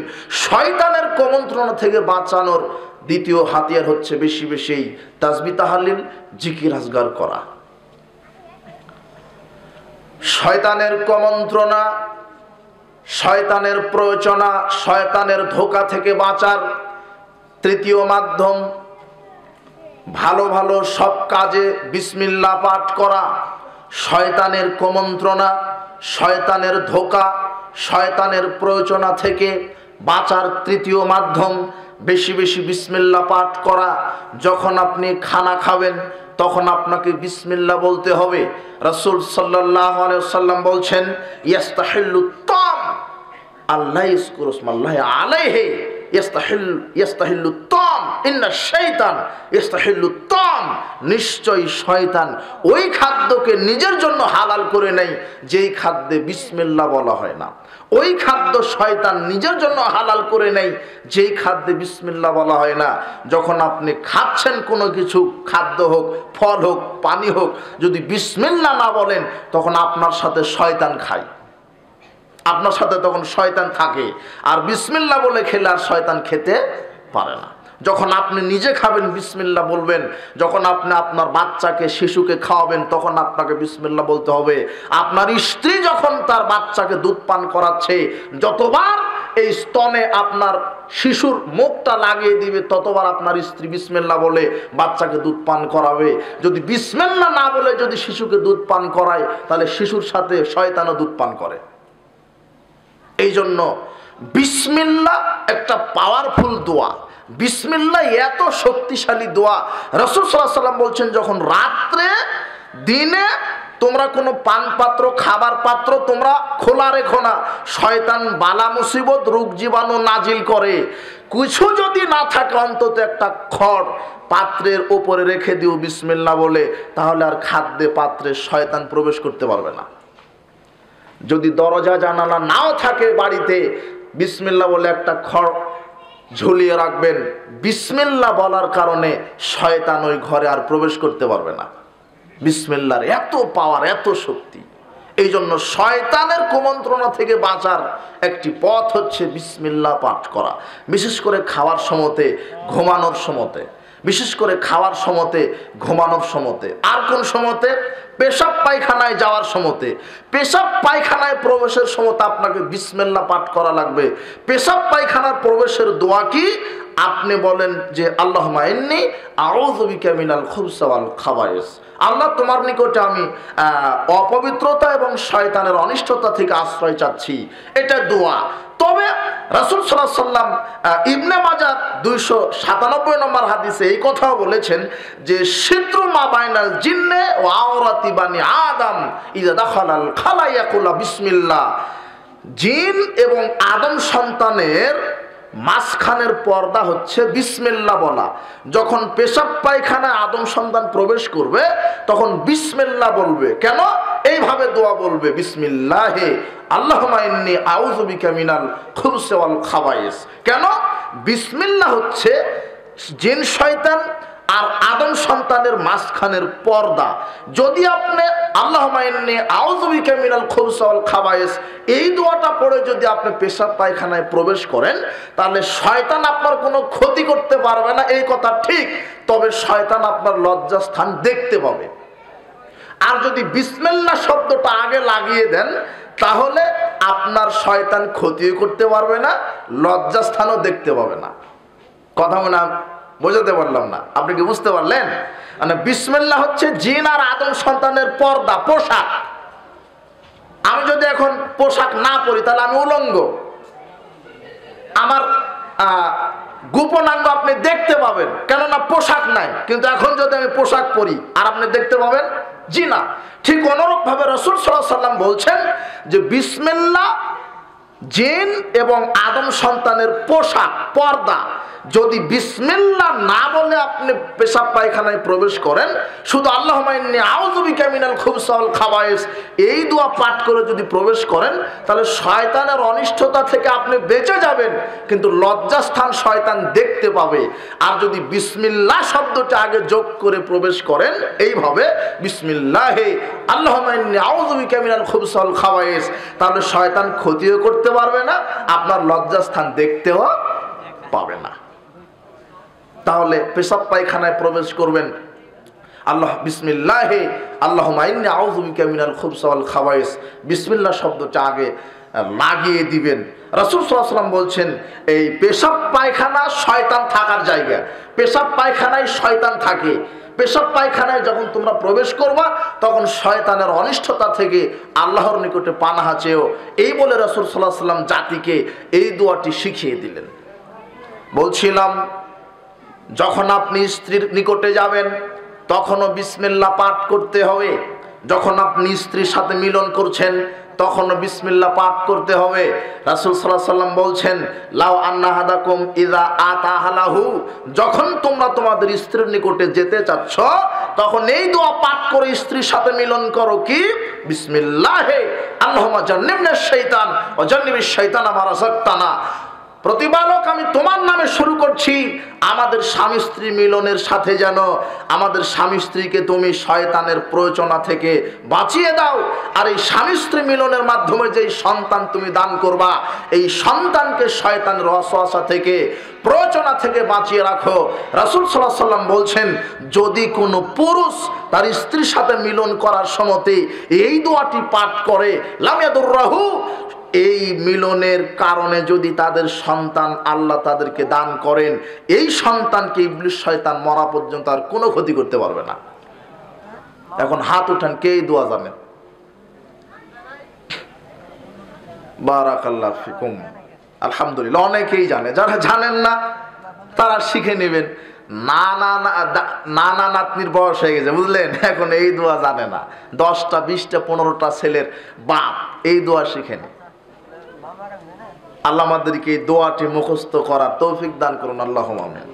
শয়তানের কুমন্ত্রণা থেকে বাঁচানোর দ্বিতীয় হাতিয়ার হচ্ছে বেশি বেশি তাসবিহ তাহলিল জিকির আজগার করা। শয়তানের কুমন্ত্রণা, শয়তানের প্ররোচনা, শয়তানের ধোঁকা থেকে বাঁচার তৃতীয় মাধ্যম ভালো ভালো সব কাজে বিসমিল্লাহ পাঠ করা। শয়তানের কুমন্ত্রণা, শয়তানের ধোঁকা, শয়তানের প্ররোচনা থেকে বাঁচার তৃতীয় মাধ্যম বেশি বেশি বিসমিল্লাহ পাঠ করা। যখন আপনি খানা খাবেন তখন আপনাকে বিসমিল্লাহ বলতে হবে। রাসূল সাল্লাল্লাহু আলাইহি ওয়াসাল্লাম বলছেন, ইয়াস্তাহিল্লুত তাম আল্লাহ ইয়াজকুরু ইসমাল্লাহি আলাইহি ইয়াস্তাহিল্লুত তাম ইন্না শাইতান ইয়াস্তাহিল্লুত তাম, নিশ্চয়ই শয়তান ওই খাদ্যকে নিজের জন্য হালাল করে নেয় যেই খাদ্যে বিসমিল্লাহ বলা হয় না। ওই খাদ্য শয়তান নিজের জন্য হালাল করে নেয় যেই খাদ্যে বিসমিল্লাহ বলা হয় না। যখন আপনি খাচ্ছেন কোনো কিছু, খাদ্য হোক, ফল হোক, পানি হোক, যদি বিসমিল্লাহ না বলেন তখন আপনার সাথে শয়তান খায়, আপনার সাথে তখন শয়তান থাকে। আর বিসমিল্লাহ বলে খেলে আর শয়তান খেতে পারে না। যখন আপনি নিজে খাবেন বিসমিল্লাহ বলবেন, যখন আপনি আপনার বাচ্চাকে, শিশুকে খাওয়াবেন তখন আপনাকে বিসমিল্লাহ বলতে হবে। আপনার স্ত্রী যখন তার বাচ্চাকে দুধ পান করাচ্ছে, যতবার এই স্তনে আপনার শিশুর মুখটা লাগিয়ে দিবে ততবার আপনার স্ত্রী বিসমিল্লাহ বলে বাচ্চাকে দুধ পান করাবে। যদি বিসমিল্লাহ না বলে যদি শিশুকে দুধ পান করায় তাহলে শিশুর সাথে শয়তানও দুধ পান করে। এই জন্য বিসমিল্লাহ একটা পাওয়ারফুল দোয়া। বিসমিল্লাহ এত শক্তিশালী দোয়া, রাসূল সাল্লাল্লাহু আলাইহি ওয়াসাল্লাম বলছেন যখন রাত্রে দিনে তোমরা কোনো পান পাত্র, খাবার পাত্র তোমরা খোলা রেখো না, শয়তান বালা মুসিবত, রোগ জীবাণু নাজিল করে। কিছু যদি না থাকে অন্তত একটা খড় পাত্রের উপরে রেখে দিও বিসমিল্লাহ বলে, তাহলে আর খাদ্যে পাত্রে শয়তান প্রবেশ করতে পারবে না। যদি দরজা জানালা নাও থাকে বাড়িতে, বিসমিল্লাহ বলে একটা খড় ঝুলিয়ে রাখবেন। বিসমিল্লাহ বলার কারণে শয়তান ওই ঘরে আর প্রবেশ করতে পারবে না। বিসমিল্লাহর এত পাওয়ার, এত শক্তি। এই জন্য শয়তানের কুমন্ত্রণা থেকে বাঁচার একটি পথ হচ্ছে বিসমিল্লাহ পাঠ করা। বিশেষ করে খাওয়ার সময়তে, ঘুমানোর সময়তে, বিশেষ করে খাওয়ার সময়তে, ঘুমানোর সময়তে। আর কোন সময়তে? পেশাব পায়খানায় যাওয়ার সময়তে। পেশাব পায়খানায় প্রবেশের সময়তে আপনাকে বিসমিল্লাহ পাঠ করা লাগবে। পেশাব পায়খানার প্রবেশের দোয়া কি? আপনি বলেন যে আল্লাহুম্মা ইন্নী আউযু বিকা মিনাল খুবসি ওয়াল খাবায়েস, আল্লাহ তোমার নিকটে আমি অপবিত্রতা এবং শয়তানের অনিষ্টতা থেকে আশ্রয় চাচ্ছি। এটা দোয়া। তবে রাসূল সাল্লাল্লাহু আলাইহি ওয়াসাল্লাম ইবনে মাজাহ 297 নম্বর হাদিসে এই কথাও বলেছেন যে সিত্রু মা বাইনাল জিন্নে ওয়া আওরাতি বানি আদম ইযা দাখালাল খালা ইয়াকুলা বিসমিল্লাহ, জিন এবং আদম সন্তানের মাঝখানের পর্দা হচ্ছে বিসমিল্লাহ বলা। যখন পেশাব পায়খানায় আদম সন্তান প্রবেশ করবে তখন বিসমিল্লাহ বলবে। কেন? এইভাবে দোয়া বলবে, বিসমিল্লাহে আল্লাহুম্মা ইন্নী আউযু বিকা মিনাল খুবসি ওয়াল খাবায়েস। কেন? বিসমিল্লাহ হচ্ছে জিন শয়তান আর আদম সন্তানের মাঝখানের পর্দা। যদি আপনি আল্লাহুম্মা ইন্নী আউযু বিকা মিনাল খুবসি ওয়াল খাবায়েস এই দোয়াটা পড়ে যদি আপনি পেশাব পায়খানায় প্রবেশ করেন তাহলে শয়তান আপনার কোনো ক্ষতি করতে পারবে না, এই কথা ঠিক। তবে শয়তান আপনার লজ্জাস্থান দেখতে পাবে। আর যদি বিসমিল্লাহ শব্দটা আগে লাগিয়ে দেন তাহলে আপনার শয়তান ক্ষতিও করতে পারবে না, লজ্জাস্থানও দেখতে পাবে না। কথা মনে বোঝাতে পারলাম না? আপনি কি বুঝতে পারলেন? মানে বিসমিল্লাহ হচ্ছে জিন আর আদম সন্তানের পর্দা, পোশাক। আমি যদি এখন পোশাক না পরি তাহলে আমি উলঙ্গ, আমার গোপনাঙ্গ আপনি দেখতে পাবেন, কেননা পোশাক নাই। কিন্তু এখন যদি আমি পোশাক পরি আর আপনি দেখতে পাবেন? জি না। ঠিক অনুরূপ ভাবে রাসূল সাল্লাল্লাহু আলাইহি ওয়াসাল্লাম বলছেন যে বিসমিল্লাহ জিন এবং আদম সন্তানের পোশাক, পর্দা। যদি বিসমিল্লাহ না বলে আপনি পেশাব পায়খানায় প্রবেশ করেন, শুধু আল্লাহুম্মা ইন্নী আউযু বিকা মিনাল খুবুসি ওয়াল খাবায়েস এই দোয়া পাঠ করে যদি প্রবেশ করেন, তাহলে শয়তানের অনিষ্টতা থেকে আপনি বেঁচে যাবেন, কিন্তু লজ্জাস্থান শয়তান দেখতে পাবে। আর যদি বিসমিল্লাহ শব্দটা আগে যোগ করে প্রবেশ করেন, এইভাবে বিসমিল্লাহে আল্লাহুম্মা ইন্নী আউযু বিকা মিনাল খুবুসি ওয়াল খাবায়েস, তাহলে শয়তান ক্ষতিও করতে পারবে না, আপনার লজ্জাস্থান দেখতেও পাবে না। তাহলে পেশাব পায়খানায় প্রবেশ করবেন, আল্লাহ বিসমিল্লাহে আল্লাহুম্মা ইন্নী আউযু বিকা মিনাল খুবুসি ওয়াল খাবায়েস, বিসমিল্লাহ শব্দটা আগে লাগিয়ে দিবেন। রাসূল সাল্লাল্লাহু আলাইহি ওয়াসাল্লাম বলছেন, এই পেশাব পায়খানা শয়তান থাকার জায়গা, পেশাব পায়খানায় শয়তান থাকে। পেশাব পায়খানায় যখন তোমরা প্রবেশ করবা, তখন শয়তানের অনিষ্টতা থেকে আল্লাহর নিকটে পানাহা চেয়েও। এই বলে রাসূল সাল্লাল্লাহু আলাইহি ওয়াসাল্লাম জাতিকে এই দোয়াটি শিখিয়ে দিলেন। বলছিলাম, যখন আপনি স্ত্রীর নিকটে যাবেন তখনও বিসমিল্লাহ পাঠ করতে হবে। যখন আপনি স্ত্রীর সাথে মিলন করছেন তখনও বিসমিল্লাহ পাঠ করতে হবে। রাসূল সাল্লাল্লাহু আলাইহি ওয়াসাল্লাম বলছেন, লাউ আন্না হাদাকুম ইযা আতাহালাহু, যখন তোমরা তোমাদের স্ত্রীর নিকটে যেতে চাচ্ছ তখন এই দোয়া পাঠ করে স্ত্রীর সাথে মিলন করো। কি? বিসমিল্লাহে আল্লাহুম্মা জান্নিবনাশ শাইতান ওয়া জান্নিবিশ শাইতানা মা রাযাকতানা। প্রতিপালক, আমি তোমার নামে শুরু করছি, আমাদের স্বামী স্ত্রী মিলনের সাথে যেন আমাদের স্বামী স্ত্রীকে তুমি শয়তানের প্ররোচনা থেকে বাঁচিয়ে দাও। আর এই স্বামী স্ত্রী মিলনের মাধ্যমে যেই সন্তান তুমি দান করবা, এই সন্তানকে শয়তানের ওয়াসওয়াসা থেকে প্ররোচনা থেকে বাঁচিয়ে রাখো। রাসূল সাল্লাল্লাহু আলাইহি ওয়াসাল্লাম বলছেন, যদি কোনো পুরুষ তার স্ত্রীর সাথে মিলন করার সময়তে এই দোয়াটি পাঠ করে, লাম ইয়াদুররাহু, এই মিলনের কারণে যদি তাদের সন্তান আল্লাহ তাদেরকে দান করেন, এই সন্তানকে ইবলিস শয়তান মরা পর্যন্ত আর কোনো ক্ষতি করতে পারবে না। এখন হাত উঠান, কে এই দোয়া জানেন? বারাকাল্লাহু ফিকুম। আলহামদুলিল্লাহ, অনেকেই জানে। যারা জানেন না তারা শিখে নেবেন। নানা নাতনির বয়স হয়ে গেছে, বুঝলেন, এখন এই দোয়া জানে না। 10টা 20টা 15টা ছেলের বাপ এই দোয়া শিখেন। আল্লাহ আমাদেরকে এই দোয়াটি মুখস্থ করার তৌফিক দান করুন, আল্লাহুম্মা আমিন।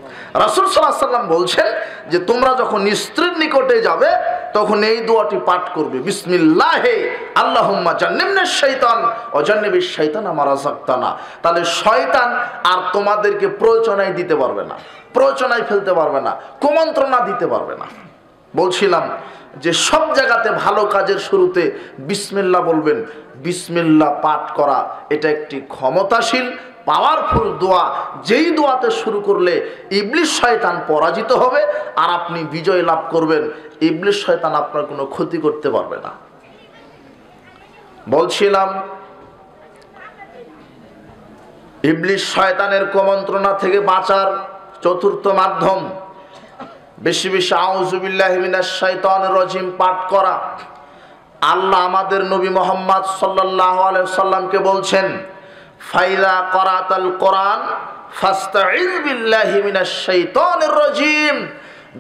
রাসূল সাল্লাল্লাহু আলাইহি ওয়াসাল্লাম বলছেন যে তোমরা যখন স্ত্রীর নিকটে যাবে তখন এই দোয়াটি পাঠ করবে, বিসমিল্লাহে আল্লাহুম্মা জান্নিবনাশ শাইতান ওয়া জান্নিবিশ শাইতানা মা রাযাকতানা। তাহলে শয়তান আর তোমাদেরকে প্ররোচনায় দিতে পারবে না, প্ররোচনায় ফেলতে পারবে না, কুমন্ত্রণা দিতে পারবে না। বলছিলাম যে সব জায়গাতে ভালো কাজের শুরুতে বিসমিল্লাহ বলবেন। বিসমিল্লাহ পাঠ করা এটা একটি ক্ষমতাশীল পাওয়ারফুল দোয়া, যেই দোয়াতে শুরু করলে ইবলিস শয়তান পরাজিত হবে আর আপনি বিজয় লাভ করবেন। ইবলিস শয়তান আপনার কোনো ক্ষতি করতে পারবে না। বলছিলাম, ইবলিস শয়তানের কুমন্ত্রণা থেকে বাঁচার চতুর্থ মাধ্যম বেশি বেশি আউযু বিল্লাহি মিনাশ শাইতানির রাজিম পাঠ করা। আল্লাহ আমাদের নবী মুহাম্মদ সাল্লাল্লাহু আলাইহি ওয়াসাল্লামকে বলছেন, ফাইযা ক্বরাতাল কোরআন ফাস্তাইয বিল্লাহি মিনাশ শাইতানির রাজিম,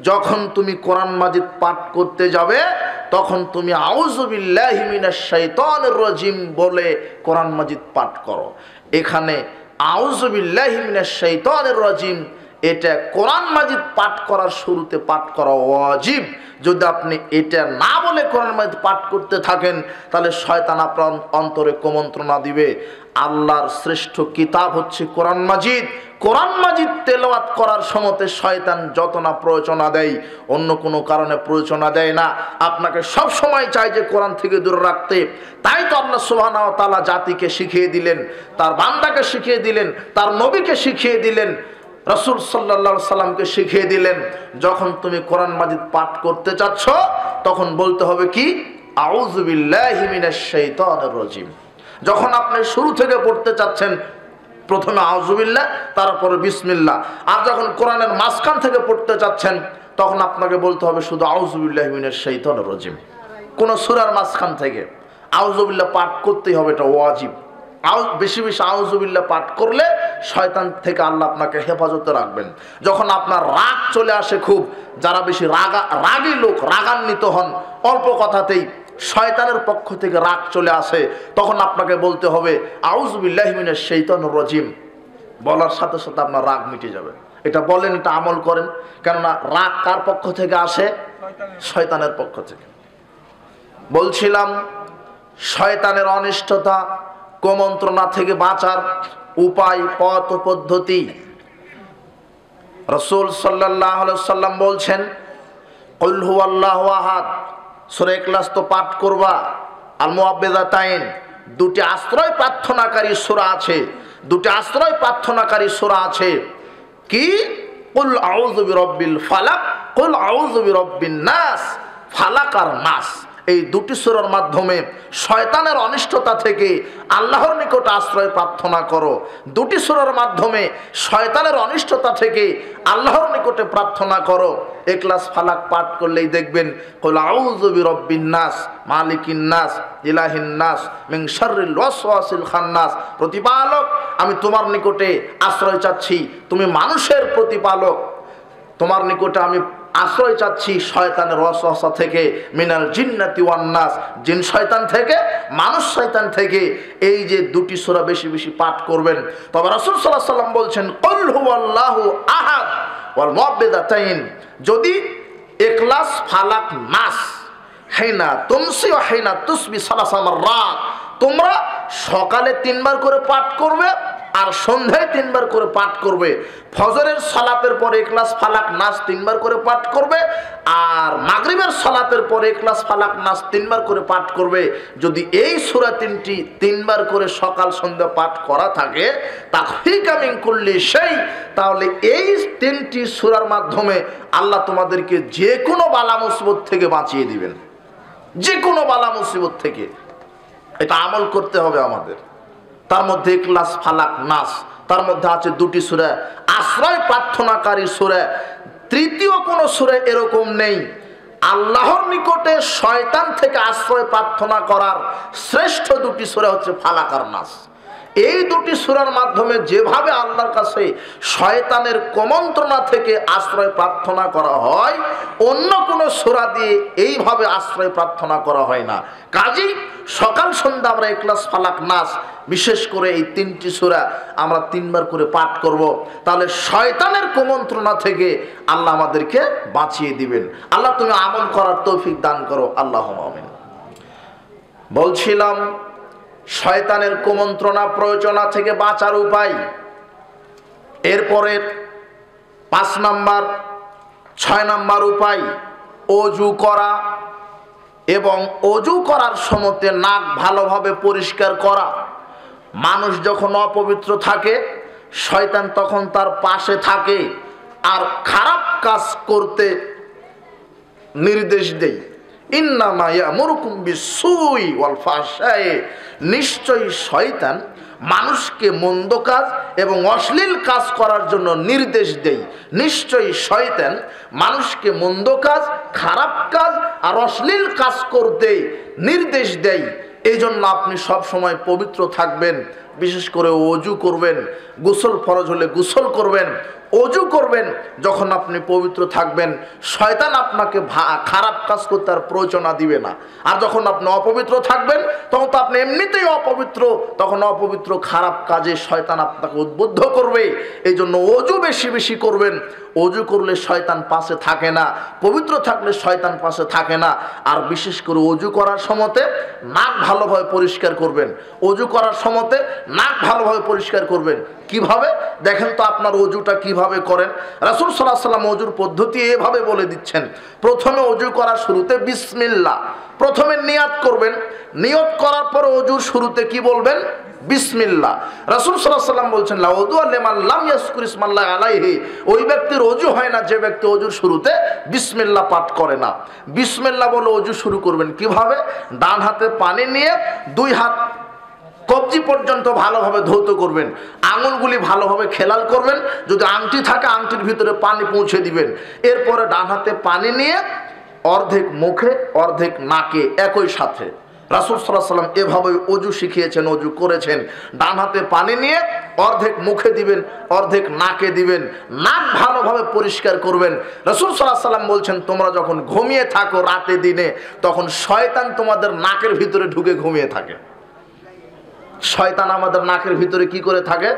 যখন তুমি কোরআন মাজিদ পাঠ করতে যাবে তখন তুমি আউযু বিল্লাহি মিনাশ শাইতানির রাজিম বলে কোরআন মাজিদ পাঠ করো। এখানে আউযু বিল্লাহি মিনাশ শাইতানির রাজিম এটা কোরআন মাজিদ পাঠ করার শুরুতে পাঠ করা ওয়াজিব। যদি আপনি এটা না বলে কোরআন মাজিদ পাঠ করতে থাকেন তাহলে শয়তান আপনার অন্তরে কুমন্ত্রণা দিবে। আল্লাহর শ্রেষ্ঠ কিতাব হচ্ছে কোরআন মাজিদ। কোরআন মাজিদ তেলাওয়াত করার সময়তে শয়তান যত না প্ররোচনা দেয়, অন্য কোনো কারণে প্ররোচনা দেয় না। আপনাকে সব সময় চাই যে কোরআন থেকে দূরে রাখতে। তাই তো আল্লাহ সুবহানাহু ওয়া তাআলা জাতিকে শিখিয়ে দিলেন, তার বান্দাকে শিখিয়ে দিলেন, তার নবীকে শিখিয়ে দিলেন, রাসূল সাল্লাল্লাহু আলাইহি সাল্লামকে শিখিয়ে দিলেন, যখন তুমি কোরআন মাজিদ পাঠ করতে চাচ্ছ তখন বলতে হবে কি? আউযু বিল্লাহি মিনাশ শাইতানির রাজিম। যখন আপনি শুরু থেকে পড়তে চাচ্ছেন প্রথমে আউযু বিল্লাহ, তারপরে বিসমিল্লাহ। আর যখন কোরআনের মাঝখান থেকে পড়তে চাচ্ছেন তখন আপনাকে বলতে হবে শুধু আউযু বিল্লাহি মিনাশ শাইতানির রাজিম। কোন সূরার মাঝখান থেকে আউযু বিল্লাহ পাঠ করতেই হবে, এটা ওয়াজিব। বেশি বেশি আউযু বিল্লাহ পাঠ করলে শয়তান থেকে আল্লাহ আপনাকে হেফাজতে রাখবেন। যখন আপনার রাগ চলে আসে খুব, যারা বেশি রাগী লোক, রাগান্বিত হন অল্প কথাতেই, শয়তানের পক্ষ থেকে রাগ চলে আসে, তখন আপনাকে বলতে হবে আউযু বিল্লাহি মিনাশ শাইতানির রাজিম। বলার সাথে সাথে আপনার রাগ মিটে যাবে। এটা বলেন, এটা আমল করেন। কেননা রাগ কার পক্ষ থেকে আসে? শয়তানের পক্ষ থেকে। বলছিলাম শয়তানের অনিষ্টতা, কুমন্ত্রণা থেকে বাঁচার উপায়, পথ ও পদ্ধতি। রাসূল সাল্লাল্লাহু আলাইহি ওয়াসাল্লাম বলছেন, কুল হুয়াল্লাহু আহাদ, সূরা ইখলাস তো পাঠ করবা। আল মুআব্বিযাতাইন, দুটি আশ্রয় প্রার্থনাকারী সূরা আছে, দুটি আশ্রয় প্রার্থনাকারী সূরা আছে। কি? কুল আউযু বিরাব্বিল ফালাক, কুল আউযু বিরাব্বিন নাস। ফালাক আর নাস, এই দুটি সূরার মাধ্যমে শয়তানের অনিষ্টতা থেকে আল্লাহর নিকট আশ্রয় প্রার্থনা করো। দুটি সূরার মাধ্যমে শয়তানের অনিষ্টতা থেকে আল্লাহর নিকটে প্রার্থনা করো। ইখলাস ফালাক পাঠ করলেই দেখবেন কুল আউযু বিরাব্বিন নাস, মালিকিন নাস, ইলাহিন নাস, মিন শাররিল ওয়াসওয়াসিল খান্নাস। প্রতিপালক, আমি তোমার নিকটে আশ্রয় চাচ্ছি, তুমি মানুষের প্রতিপালক, তোমার নিকটে আমি আশ্রয় চাচ্ছি শয়তানের ওয়াসওয়াসা থেকে, মিনাল জিন্নাতি ওয়ান নাস, জিন শয়তান থেকে, মানুষ শয়তান থেকে। এই যে দুটি সূরা বেশি বেশি পাঠ করবেন। তবে রাসূল সাল্লাল্লাহু আলাইহি ওয়াসাল্লাম বলছেন কুল হুয়াল্লাহু আহাদ ওয়াল মুআব্বিযাতাইন, যদি ইখলাস ফালাক নাস হাইনা তুমসি ওয়া হাইনা তুসবি সালাসা মাররাত, তোমরা সকালে 3 বার করে পাঠ করবে আর সন্ধ্যায় 3 বার করে পাঠ করবে। ফজরের সালাতের পরে ইখলাস ফালাক নাস 3 বার করে পাঠ করবে, আর মাগরিবের সালাতের পরে ইখলাস ফালাক নাস 3 বার করে পাঠ করবে। যদি এই সূরা 3টি 3 বার করে সকাল সন্ধ্যা পাঠ করা থাকে, তাকফিকা মিন কুল্লি শাই, তাহলে এই 3টি সূরার মাধ্যমে আল্লাহ তোমাদেরকে যে কোনো বালা মুসিবত থেকে বাঁচিয়ে দিবেন, যে কোনো বালা মুসিবত থেকে। এটা আমল করতে হবে আমাদের। তার মধ্যে ইখলাস ফালাক নাস, তার মধ্যে আছে দুটি সূরা আশ্রয় প্রার্থনাকারী সূরা। তৃতীয় কোনো সূরা এরকম নেই। আল্লাহর নিকটে শয়তান থেকে আশ্রয় প্রার্থনা করার শ্রেষ্ঠ দুটি সূরা হচ্ছে ফালাক আর নাস। এই দুটি সূরার মাধ্যমে যেভাবে আল্লাহর কাছে শয়তানের কুমন্ত্রণা থেকে আশ্রয় প্রার্থনা করা হয়, অন্য কোনো সূরা দিয়ে এইভাবে আশ্রয় প্রার্থনা করা হয় না। কাজেই সকাল সন্ধ্যা আমরা ইখলাস ফালাক নাস, বিশেষ করে এই 3টি সূরা আমরা 3 বার করে পাঠ করব। তাহলে শয়তানের কুমন্ত্রণা থেকে আল্লাহ আমাদেরকে বাঁচিয়ে দিবেন। আল্লাহ তুমি আমল করার তৌফিক দান করো, আল্লাহুম্মা আমিন। বলছিলাম শয়তানের কুমন্ত্রণা প্রয়োজনা থেকে বাঁচার উপায়। এরপরে 5 নাম্বার 6 নাম্বার উপায় ওযু করা, এবং ওযু করার সময়তে নাক ভালোভাবে পরিষ্কার করা। মানুষ যখন অপবিত্র থাকে, শয়তান তখন তার পাশে থাকে আর খারাপ কাজ করতে নির্দেশ দেয়। ইন্নামা ইয়ামুরুকুম বিসসুই ওয়াল ফাহশাই, নিশ্চয়ই শয়তান মানুষকে মন্দ কাজ এবং অশ্লীল কাজ করার জন্য নির্দেশ দেয়। নিশ্চয়ই শয়তান মানুষকে মন্দ কাজ, খারাপ কাজ আর অশ্লীল কাজ করতে নির্দেশ দেয়। এই জন্য আপনি সব সময় পবিত্র থাকবেন, বিশেষ করে ওযু করবেন। গোসল ফরজ হলে গোসল করবেন, ওযু করবেন। যখন আপনি পবিত্র থাকবেন, শয়তান আপনাকে খারাপ কাজ করতে আর প্ররোচনা দিবে না। আর যখন আপনি অপবিত্র থাকবেন, তখন তো আপনি এমনিতেই অপবিত্র, তখন অপবিত্র খারাপ কাজে শয়তান আপনাকে উদ্বুদ্ধ করবে। এই জন্য ওযু বেশি বেশি করবেন। ওযু করলে শয়তান পাশে থাকে না, পবিত্র থাকলে শয়তান পাশে থাকে না। আর বিশেষ করে ওযু করার সময়তে নাক ভালোভাবে পরিষ্কার করবেন। ওযু করার সময়তে নাক ভালোভাবে পরিষ্কার করবেন। কিভাবে দেখেন তো আপনার ওযুটা কিভাবে করেন। রাসূল সাল্লাল্লাহু আলাইহি ওয়াসাল্লাম ওযুর পদ্ধতি এভাবে বলে দিচ্ছেন। প্রথমে ওযু করার শুরুতে বিসমিল্লাহ, প্রথমে নিয়াত করবেন। নিয়ত করার পর ওযুর শুরুতে কি বলবেন? বিসমিল্লাহ। রাসূল সাল্লাল্লাহু আলাইহি ওয়াসাল্লাম বলছেন লা উযু লিমান লাম ইয়াজকুর ইসমাল্লাহি আলাইহি, ওই ব্যক্তির ওযু হয় না যে ব্যক্তি ওযুর শুরুতে বিসমিল্লাহ পাঠ করে না। বিসমিল্লাহ বলে ওযু শুরু করবেন। কিভাবে? ডান হাতে পানি নিয়ে 2 হাত কবজি পর্যন্ত ভালোভাবে ধৌত করবেন, আঙুলগুলি ভালোভাবে খেলাল করবেন। যদি আংটি থাকে আংটির ভিতরে পানি পৌঁছে দিবেন। এরপরে ডান হাতে পানি নিয়ে অর্ধেক মুখে অর্ধেক নাকে একই সাথে। রাসূল সাল্লাল্লাহু আলাইহি ওয়াসাল্লাম এভাবে ওযু শিখিয়েছেন, ওযু করেছেন। ডান হাতে পানি নিয়ে অর্ধেক মুখে দিবেন, অর্ধেক নাকে দিবেন, নাক ভালোভাবে পরিষ্কার করবেন। রাসূল সাল্লাল্লাহু আলাইহি ওয়াসাল্লাম বলছেন তোমরা যখন ঘুমিয়ে থাকো রাতে দিনে, তখন শয়তান তোমাদের নাকের ভিতরে ঢুকে ঘুমিয়ে থাকে। শয়তান আমাদের নাকের ভিতরে কি করে থাকে?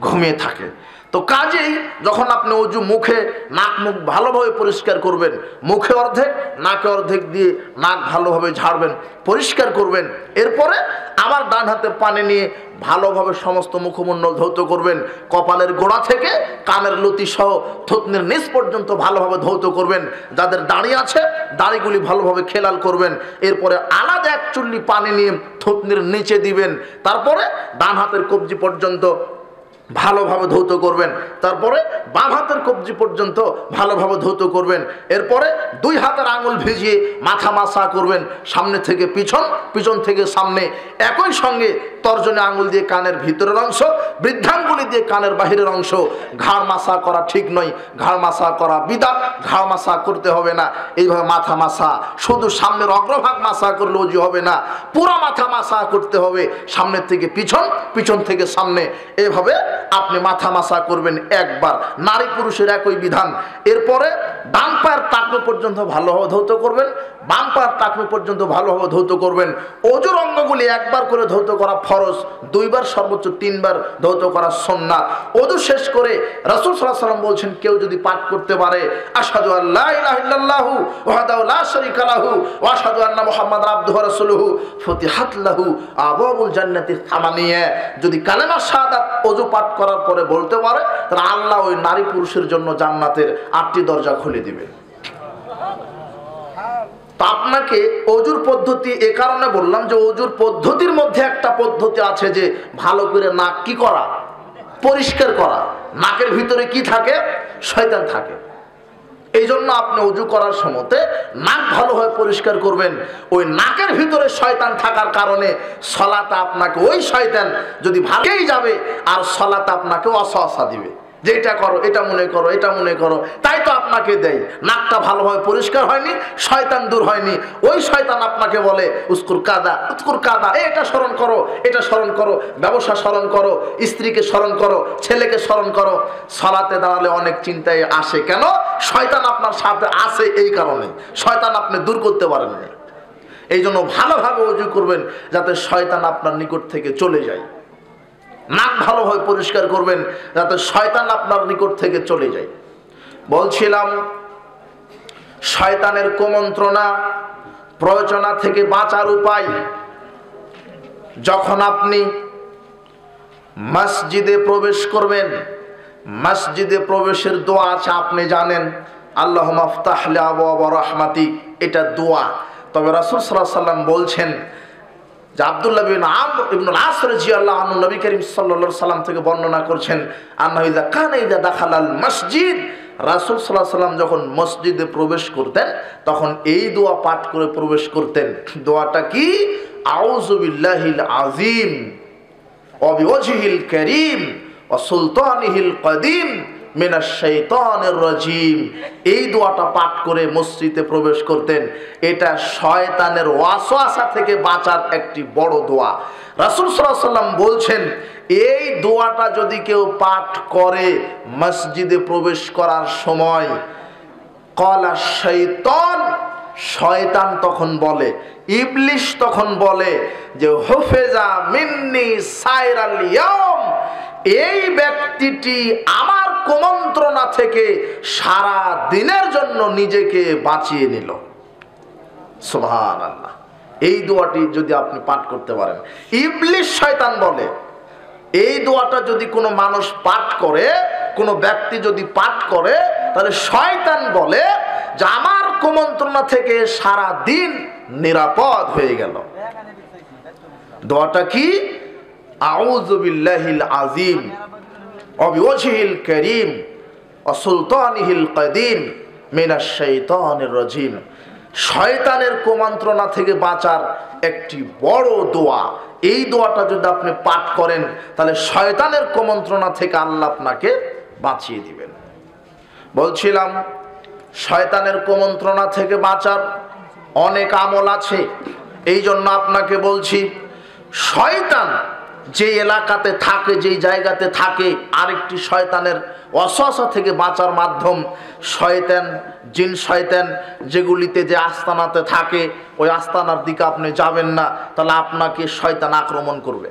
ঘুমিয়ে থাকে। তো তো কাজেই যখন আপনি অজু মুখে নাক মুখ ভালোভাবে পরিষ্কার করবেন, মুখে অর্ধেক নাকে অর্ধেক দিয়ে নাক ভালোভাবে ঝাড়বেন, পরিষ্কার করবেন, এরপরে আবার ডান হাতে পানি নিয়ে ভালোভাবে সমস্ত মুখমণ্ডল ধৌত করবেন, কপালের গোড়া থেকে কানের লতি সহ থুতনির নিচ পর্যন্ত ভালোভাবে ধৌত করবেন। যাদের দাড়ি আছে দাড়িগুলি ভালোভাবে খেলাল করবেন। এরপরে আলাদা এক চুল্লি পানি নিয়ে থুতনির নিচে দিবেন। তারপরে ডান হাতের কবজি পর্যন্ত ভালোভাবে ধৌত করবেন। তারপরে বাম হাতের কবজি পর্যন্ত ভালোভাবে ধৌত করবেন। এরপরে দুই হাতের আঙুল ভিজিয়ে মাথা মাসা করবেন, সামনে থেকে পিছন, পিছন থেকে সামনে। একই সঙ্গে তর্জনী আঙুল দিয়ে কানের ভিতরের অংশ, বৃদ্ধাঙ্গুলি দিয়ে কানের বাহিরের অংশ। ঘাড় মাসা করা ঠিক নয়, ঘাড় মাসা করা বিদআত, ঘাড় মাসা করতে হবে না। এইভাবে মাথা মাসা, শুধু সামনের অগ্রভাগ মাসা করলে অজু হবে না, পুরো মাথা মাসা করতে হবে, সামনের থেকে পিছন, পিছন থেকে সামনে। এভাবে আপনি মাথা মাসা করবেন একবার, নারী পুরুষের একই বিধান। এরপরে ডান পায়ের টাকনু পর্যন্ত ভালোভাবে ধৌত করবেন, বাম পায়ের টাকনু পর্যন্ত ভালোভাবে ধৌত করবেন। অজুর অঙ্গগুলি একবার করে ধৌত করা ফরজ, দুইবার সর্বোচ্চ তিনবার ধৌত করা সুন্নাত। অজু শেষ করে রাসূল সাল্লাল্লাহু আলাইহি ওয়াসাল্লাম বলছেন, কেউ যদি পাঠ করতে পারে আশহাদু আল্লা ইলাহা ইল্লাল্লাহু ওয়াহদাহু লা শারীকা লাহু ওয়া আশহাদু আন্না মুহাম্মাদান আবদুহু ওয়া রাসূলুহু ফুতিহাত লাহু আবওয়াবুল জান্নাতি সামানিয়া, যদি কালেমা শাহাদাত অজু পাঠ করার পরে বলতে পারে, তাহলে আল্লাহ ওই নারী পুরুষের জন্য জান্নাতের 8টি দরজা খুলে দিবে। তো আপনাকে অজুর পদ্ধতি এ কারণে বললাম যে অজুর পদ্ধতির মধ্যে একটা পদ্ধতি আছে যে ভালো করে নাক কি করা, পরিষ্কার করা। নাকের ভিতরে কি থাকে? শয়তান থাকে। এই জন্য আপনি অজু করার সময়তে নাক ভালোভাবে পরিষ্কার করবেন। ওই নাকের ভিতরে শয়তান থাকার কারণে সলাতে আপনাকে ওই শয়তান যদি ভালোই যাবে আর সলাতে আপনাকে ওয়াসওয়াসা দিবে যে এটা করো, এটা মনে করো, এটা মনে করো, তাই তো আপনাকে দেয়। নাকটা ভালোভাবে পরিষ্কার হয়নি, শয়তান দূর হয়নি, ওই শয়তান আপনাকে বলে উস্কুর কাদা, উস্কুর কাদা, এটা স্মরণ করো, এটা স্মরণ করো, ব্যবসা স্মরণ করো, স্ত্রীকে স্মরণ করো, ছেলেকে স্মরণ করো। সলাতে দাঁড়ালে অনেক চিন্তায় আসে, কেন? শয়তান আপনার সাথে আসে, এই কারণে শয়তান আপনি দূর করতে পারেন না। এই জন্য ভালোভাবে ওযু করবেন যাতে শয়তান আপনার নিকট থেকে চলে যায়। নাক ভালোভাবে পরিষ্কার করবেন যাতে শয়তান আপনার নিকট থেকে চলে যায়। বলছিলাম শয়তানের কুমন্ত্রণা, প্রয়োজনা থেকে বাঁচার উপায়। যখন আপনি মসজিদে প্রবেশ করবেন, মসজিদে প্রবেশের দোয়া আছে, আপনি জানেন, আল্লাহুম্মা আফতাহ লি আবওয়াবা রাহমাতিক, এটা দোয়া। তবে রাসূল সাল্লাল্লাহু আলাইহি ওয়াসাল্লাম বলছেন যে আব্দুল্লাহ বিন আমর ইবনে আস রাদিয়াল্লাহু আনহু নবী করিম সাল্লাল্লাহু আলাইহি সাল্লাম থেকে বর্ণনা করছেন, আন্নাহু ইযা কানা ইযা দাখালাল মসজিদ, রাসূল সাল্লাল্লাহু আলাইহি সাল্লাম যখন মসজিদে প্রবেশ করতেন তখন এই দোয়া পাঠ করে প্রবেশ করতেন। দোয়াটা কি? আউযু বিল্লাহিল আযীম ওয়া বিওয়াজহিল কারীম ওয়া সুলতানিহিল কদীম মিনাশ শাইতানির রাজীম। এই দোয়াটা পাঠ করে মসজিদে প্রবেশ করতেন। এটা শয়তানের ওয়াসওয়াসা থেকে বাঁচার একটি বড় দোয়া। রাসূল সাল্লাল্লাহু আলাইহি সাল্লাম বলছেন, এই দোয়াটা যদি কেউ পাঠ করে মসজিদে প্রবেশ করার সময়, ক্বালা শাইতান, শয়তান তখন বলে, ইবলিশ তখন বলে যে হুফিজা মিন্নি সাইরাল ইয়াউম, এই ব্যক্তিটি আমার কুমন্ত্রণা থেকে সারা দিনের জন্য নিজেকে বাঁচিয়ে নিল। সুবহানাল্লাহ। এই দোয়াটি যদি আপনি পাঠ করতে পারেন, ইবলিশ শয়তান বলে, এই দোয়াটা যদি কোনো মানুষ পাঠ করে, কোনো ব্যক্তি যদি পাঠ করে, তাহলে শয়তান বলে যে আমার কুমন্ত্রণা থেকে সারা দিন নিরাপদ হয়ে গেল। দোয়াটা কি? আউযু বিল্লাহিল আযীম ওয়া বিওয়াজহিল কারীম ওয়া সুলতানিহিল কদীম মিনাশ শাইতানির রাজীম। শয়তানের কুমন্ত্রণা থেকে বাঁচার একটি বড় দোয়া। এই দোয়াটা যদি আপনি পাঠ করেন তাহলে শয়তানের কুমন্ত্রণা থেকে আল্লাহ আপনাকে বাঁচিয়ে দিবেন। বলছিলাম শয়তানের কুমন্ত্রণা থেকে বাঁচার অনেক আমল আছে। এই জন্য আপনাকে বলছি, শয়তান যে এলাকাতে থাকে, যেই জায়গাতে থাকে, আরেকটি শয়তানের ওয়াসওয়াসা থেকে বাঁচার মাধ্যম, শয়তান, জিন শয়তান যেগুলিতে যে আস্তানাতে থাকে, ওই আস্তানার দিকে আপনি যাবেন না, তাহলে আপনাকে শয়তান আক্রমণ করবে।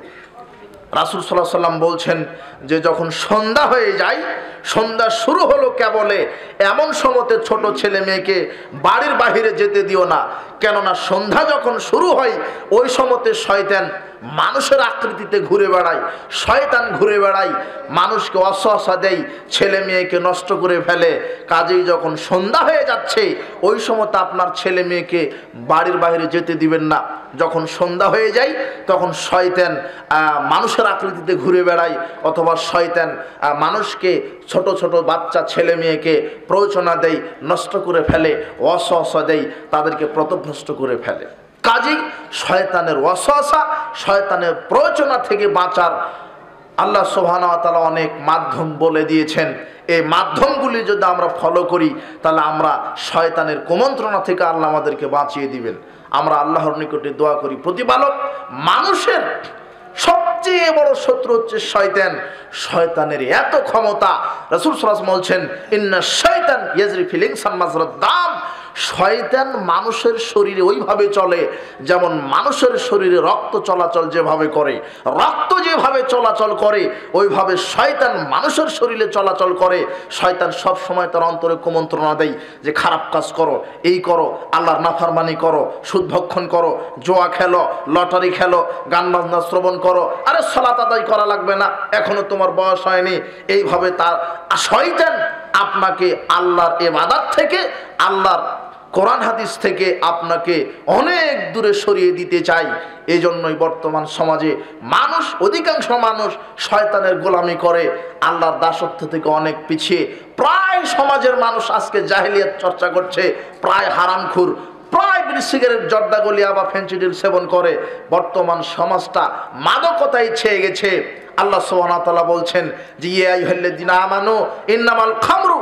রাসূল সাল্লাল্লাহু আলাইহি সাল্লাম বলছেন যে যখন সন্ধ্যা হয়ে যায়, সন্ধ্যা শুরু হলো কেবলে, এমন সময়তে ছোট ছেলে মেয়েকে বাড়ির বাইরে যেতে দিও না। কেননা সন্ধ্যা যখন শুরু হয় ওই সময়তে শয়তান মানুষের আকৃতিতে ঘুরে বেড়ায়, শয়তান ঘুরে বেড়ায়, মানুষকে ওয়াসওয়াসা দেয়, ছেলে মেয়েকে নষ্ট করে ফেলে। কাজেই যখন সন্ধ্যা হয়ে যাচ্ছে ওই সময়তে আপনার ছেলে মেয়েকে বাড়ির বাইরে যেতে দিবেন না। যখন সন্ধ্যা হয়ে যায় তখন শয়তান মানুষের আকৃতিতে ঘুরে বেড়ায়, অথবা শয়তান মানুষকে, ছোট ছোট বাচ্চা ছেলে মেয়েকে প্ররোচনা দেয়, নষ্ট করে ফেলে, ওয়াসওয়াসা দেয়, তাদেরকে পথভ্রষ্ট করে ফেলে। কাজেই শয়তানের ওয়াসওয়াসা, শয়তানের প্ররোচনা থেকে বাঁচার আল্লাহ সুবহানাহু ওয়া তাআলা অনেক মাধ্যম বলে দিয়েছেন। এই মাধ্যমগুলি যদি আমরা ফলো করি তাহলে আমরা শয়তানের কুমন্ত্রণা থেকে আল্লাহ আমাদেরকে বাঁচিয়ে দিবেন। আমরা আল্লাহর নিকটে দোয়া করি, প্রতিপালক, মানুষের সবচেয়ে বড় শত্রু হচ্ছে শয়তান। শয়তানের এত ক্ষমতা, রাসূল সাল্লাল্লাহু আলাইহি ওয়াসাল্লাম বলছেন ইন্না শাইতান ইয়াজরি ফিল ইনসান মাজরাদ দাম। শয়তান মানুষের শরীরে ওইভাবে চলে যেমন মানুষের শরীরে রক্ত চলাচল যেভাবে করে, রক্ত যেভাবে চলাচল করে ওইভাবে শয়তান মানুষের শরীরে চলাচল করে। শয়তান সব সময় তার অন্তরে কুমন্ত্রণা দেয় যে খারাপ কাজ করো, এই করো, আল্লাহর নাফরমানি করো, সুদ ভক্ষণ করো, জুয়া খেলো, লটারি খেলো, গান বাজনা শ্রবণ করো, আরে সালাত আদায় করা লাগবে না, এখনো তোমার বয়স হয়নি। এইভাবে তার শয়তান আপনাকে আল্লাহর ইবাদত থেকে, আল্লাহর কোরআন হাদিস থেকে আপনাকে অনেক দূরে সরিয়ে দিতে চাই। এই জন্যই বর্তমান সমাজে মানুষ, অধিকাংশ মানুষ শয়তানের গোলামি করে, আল্লাহর দাসত্ব থেকে অনেক পিছিয়ে। প্রায় সমাজের মানুষ আজকে জাহেলিয়াত চর্চা করছে, প্রায় হারামখোর, প্রায় বিড়ি সিগারেট, জর্দা গলিয়া বা ফেন্সিডিল সেবন করে। বর্তমান সমাজটা মাদকতায় ছেয়ে গেছে। আল্লাহ সুবহানাহু ওয়া তাআলা বলছেন যে ইয়া আইয়ুহাল্লাযীনা আমানু ইন্নামাল খামরু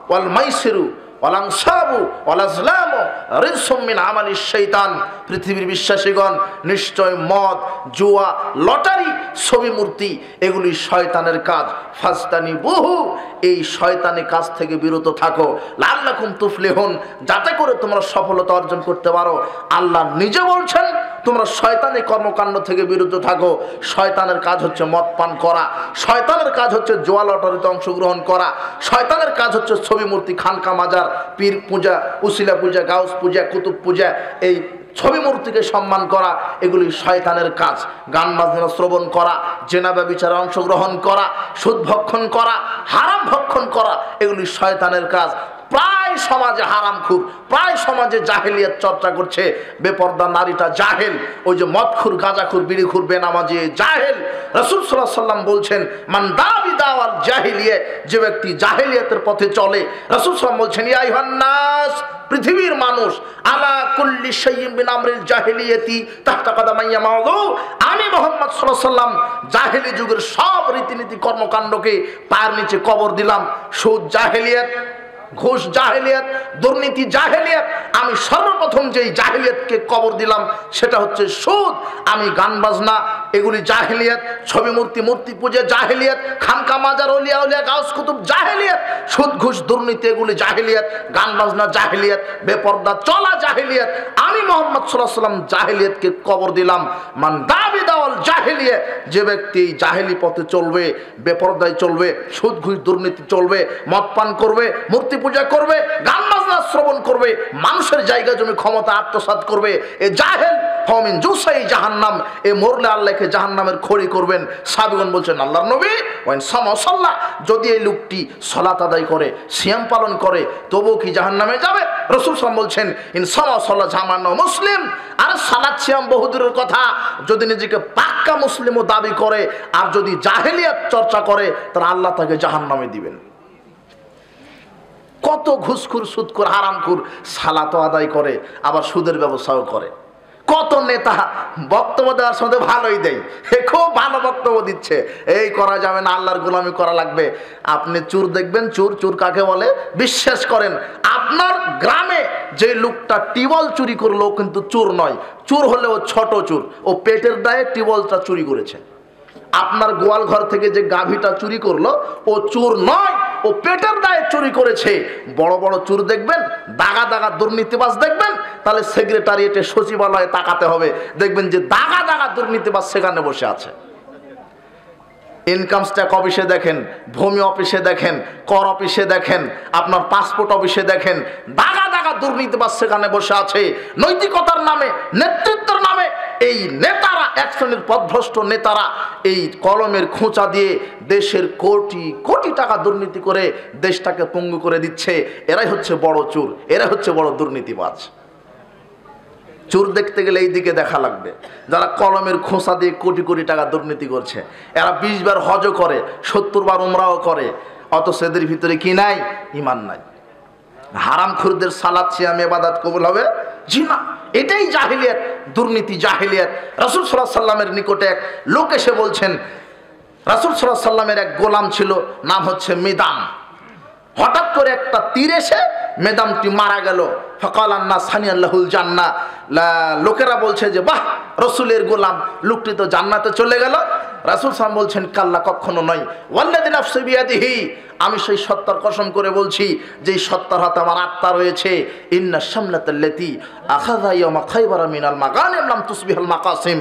ওয়াল মাইসিরু ওয়াল আনসাবু ওয়াল আজলামু রিজসুম মিন আমালিশ শাইতান। পৃথিবীর বিশ্বাসীগণ, নিশ্চয় মদ, জুয়া, লটারি, ছবি মূর্তি এগুলি শয়তানের কাজ। ফাজতানিবুহু, এই শয়তানি কাজ থেকে বিরত থাকো। লাআল্লাকুম তুফলিহুন, যাতে করে তোমরা সফলতা অর্জন করতে পারো। আল্লাহ নিজে বলছেন তোমরা শয়তানি কর্মকাণ্ড থেকে বিরত থাকো। শয়তানের কাজ হচ্ছে মদ পান করা, শয়তানের কাজ হচ্ছে জুয়া লটারিতে অংশগ্রহণ করা, শয়তানের কাজ হচ্ছে ছবি মূর্তি, খানকা মাজার, পীর পূজা, উসিলা পূজা, গাউস পূজা, কুতুব পূজা, এই ছবি মূর্তিকে সম্মান করা, এগুলি শয়তানের কাজ। গান বাজনা শ্রবণ করা, জেনা ব্যভিচারে অংশগ্রহণ করা, সুদ ভক্ষণ করা, হারাম ভক্ষণ করা, এগুলি শয়তানের কাজ। প্রায় সমাজে হারামখোর, প্রায় সমাজে জাহেলিয়াত চর্চা করছে। বেপর্দা নারীটা জাহেল, ওই যে মদখোর, গাঁজাখোর, বিড়িখোর, বেনামাজি জাহেল। রাসূল সাল্লাল্লাহু আলাইহি ওয়াসাল্লাম বলছেন মান দাবি দাওয়াল জাহেলিয়া, যে ব্যক্তি জাহেলিয়াতের পথে চলে, রাসূল সাল্লাল্লাহু আলাইহি ওয়াসাল্লাম বলছেন ইয়া আইয়ুহান নাস, পৃথিবীর মানুষ, আলা কুল্লি শাইইন মিন আমরিল জাহেলিয়াতি তাহতা কাদামাইয়া মাউদু, আমি মুহাম্মদ সাল্লাল্লাহু আলাইহি ওয়াসাল্লাম জাহেলি যুগের সব রীতিনীতি কর্মকাণ্ডকে পায়ের নিচে কবর দিলাম। সুদ জাহেলিয়াত, ঘুষ জাহেলিয়াত, দুর্নীতি জাহেলিয়াত। আমি সর্বপ্রথম যেই জাহেলিয়াতকে কবর দিলাম সেটা হচ্ছে সুদ। আমি গান বাজনা, এগুলি জাহেলিয়াত, ছবি মূর্তি, মূর্তি পূজা জাহেলিয়াত, খানকা মাজার, ওলিয়া উলিয়া, গাউস কুতুব জাহেলিয়াত, সুদ ঘুষ দুর্নীতি এগুলি জাহেলিয়াত, গান বাজনা জাহেলিয়াত, বেপর্দা চলা জাহেলিয়াত। আমি মুহাম্মদ সাল্লাল্লাহু আলাইহি ওয়াসাল্লাম জাহেলিয়াতকে কবর দিলাম। মান দাবি দাওয়াল জাহেলিয়া, যে ব্যক্তি জাহেলি পথে চলবে, বেপর্দায় চলবে, সুদ ঘুষ দুর্নীতি চলবে, মদ পান করবে, মূর্তি পূজা করবে, গান বাজনা শ্রবণ করবে, মানুষের জায়গা জমি ক্ষমতা আত্মসাৎ করবে, এ জাহেল ফামিন জুসাই জাহান্নাম, এ মরলে আল্লাহকে জাহান্নামের খড়ি করবেন। সাহাবীগণ বলছেন আল্লাহর নবী ওয়াইন সামা সাল্লাহ, যদি এই লোকটি সালাত আদায় করে, সিয়াম পালন করে, তবুও কি জাহান্নামে যাবে? রাসূল সাল্লাল্লাহু আলাইহি ওয়াসাল্লাম বলছেন ইন সামা সাল্লাহ জামানা মুসলিম। আর সালাত সিয়াম বহুদূরের কথা, যদি নিজেকে পাক্কা মুসলিমও দাবি করে আর যদি জাহেলিয়াত চর্চা করে তাহলে আল্লাহ তাকে জাহান্নামে দিবেন। কত ঘুষখোর, সুদখোর, হারামখোর সালাতও আদায় করে, আবার সুদের ব্যবসাও করে। কত নেতা বক্তব্য দেওয়ার সময় ভালোই দেয়, খুব ভালো বক্তব্য দিচ্ছে, এই করা যাবে না, আল্লাহর গোলামি করা লাগবে। আপনি চোর দেখবেন, চোর, চোর কাকে বলে বিশ্বাস করেন? আপনার গ্রামে যে লোকটা টিউবওয়েল চুরি করলো কিন্তু চোর নয়, চোর হলে ও ছোট চোর, ও পেটের দায়ে টিউবওয়েলটা চুরি করেছে। আপনার গোয়াল ঘর থেকে যে গাভীটা চুরি করলো ও চোর নয়, ও পেটের দায়ে চুরি করেছে। বড় বড় চোর দেখবেন, দাগা দাগা দুর্নীতিবাজ দেখবেন, তাহলে সেক্রেটারিয়েটে, সচিবালয়ে তাকাতে হবে, দেখবেন যে দাগা দাগা দুর্নীতিবাজ সেখানে বসে আছে। ইনকাম ট্যাক্স অফিসে দেখেন, ভূমি অফিসে দেখেন, কর অফিসে দেখেন, আপনার পাসপোর্ট অফিসে দেখেন, দাগা দাগা দুর্নীতিবাজ সেখানে বসে আছে। নৈতিকতার নামে, নেতৃত্বের নামে এই নেতারা, এক শ্রেণীর পথভ্রষ্ট নেতারা এই কলমের খোঁচা দিয়ে দেশের কোটি কোটি টাকা দুর্নীতি করে দেশটাকে পঙ্গু করে দিচ্ছে। এরাই হচ্ছে বড় চোর, এরা হচ্ছে বড় দুর্নীতিবাজ। চোর দেখতে গেলে এই দিকে দেখা লাগবে, যারা কলমের খোঁচা দিয়ে কোটি কোটি টাকা দুর্নীতি করছে। এরা 20 বার হজও করে, 70 বার উমরাও করে, অথচ এদের ভিতরে কি নাই? ঈমান নাই। হারামখোরদের সালাত সিয়াম ইবাদত কবুল হবে? জি না। এটাই জাহিলিয়াত, দুর্নীতি, জাহিলিয়াত। রাসূল সাল্লাল্লাহু আলাইহি ওয়াসাল্লামের নিকটে এক লোক এসে বলছেন, রাসূল সাল্লাল্লাহু আলাইহি ওয়াসাল্লামের এক গোলাম ছিল, নাম হচ্ছে মিদাম। হঠাৎ করে একটা তীর এসে মেদামটি মারা গেল। ফাকালান নাস সানিয়াল্লাহুল জান্নাহ। লোকেরা বলছে যে বাহ, রাসূলের গোলাম, লোকটি তো জান্নাতে চলে গেল। রাসূল সাল্লাল্লাহু বলছেন, কাল্লা, কখনো নয়। ওয়াল্লাযী নাফসি বিয়াদিহি, আমি সেই সত্তার কসম করে বলছি যেই সত্তার হাতে আমার আত্মা রয়েছে। ইন্না শামলাতাল্লাতী আখাযা ইয়াওমা খায়বারা মিনাল মাগানিম লাম তুসবিহাল মাকাসিম।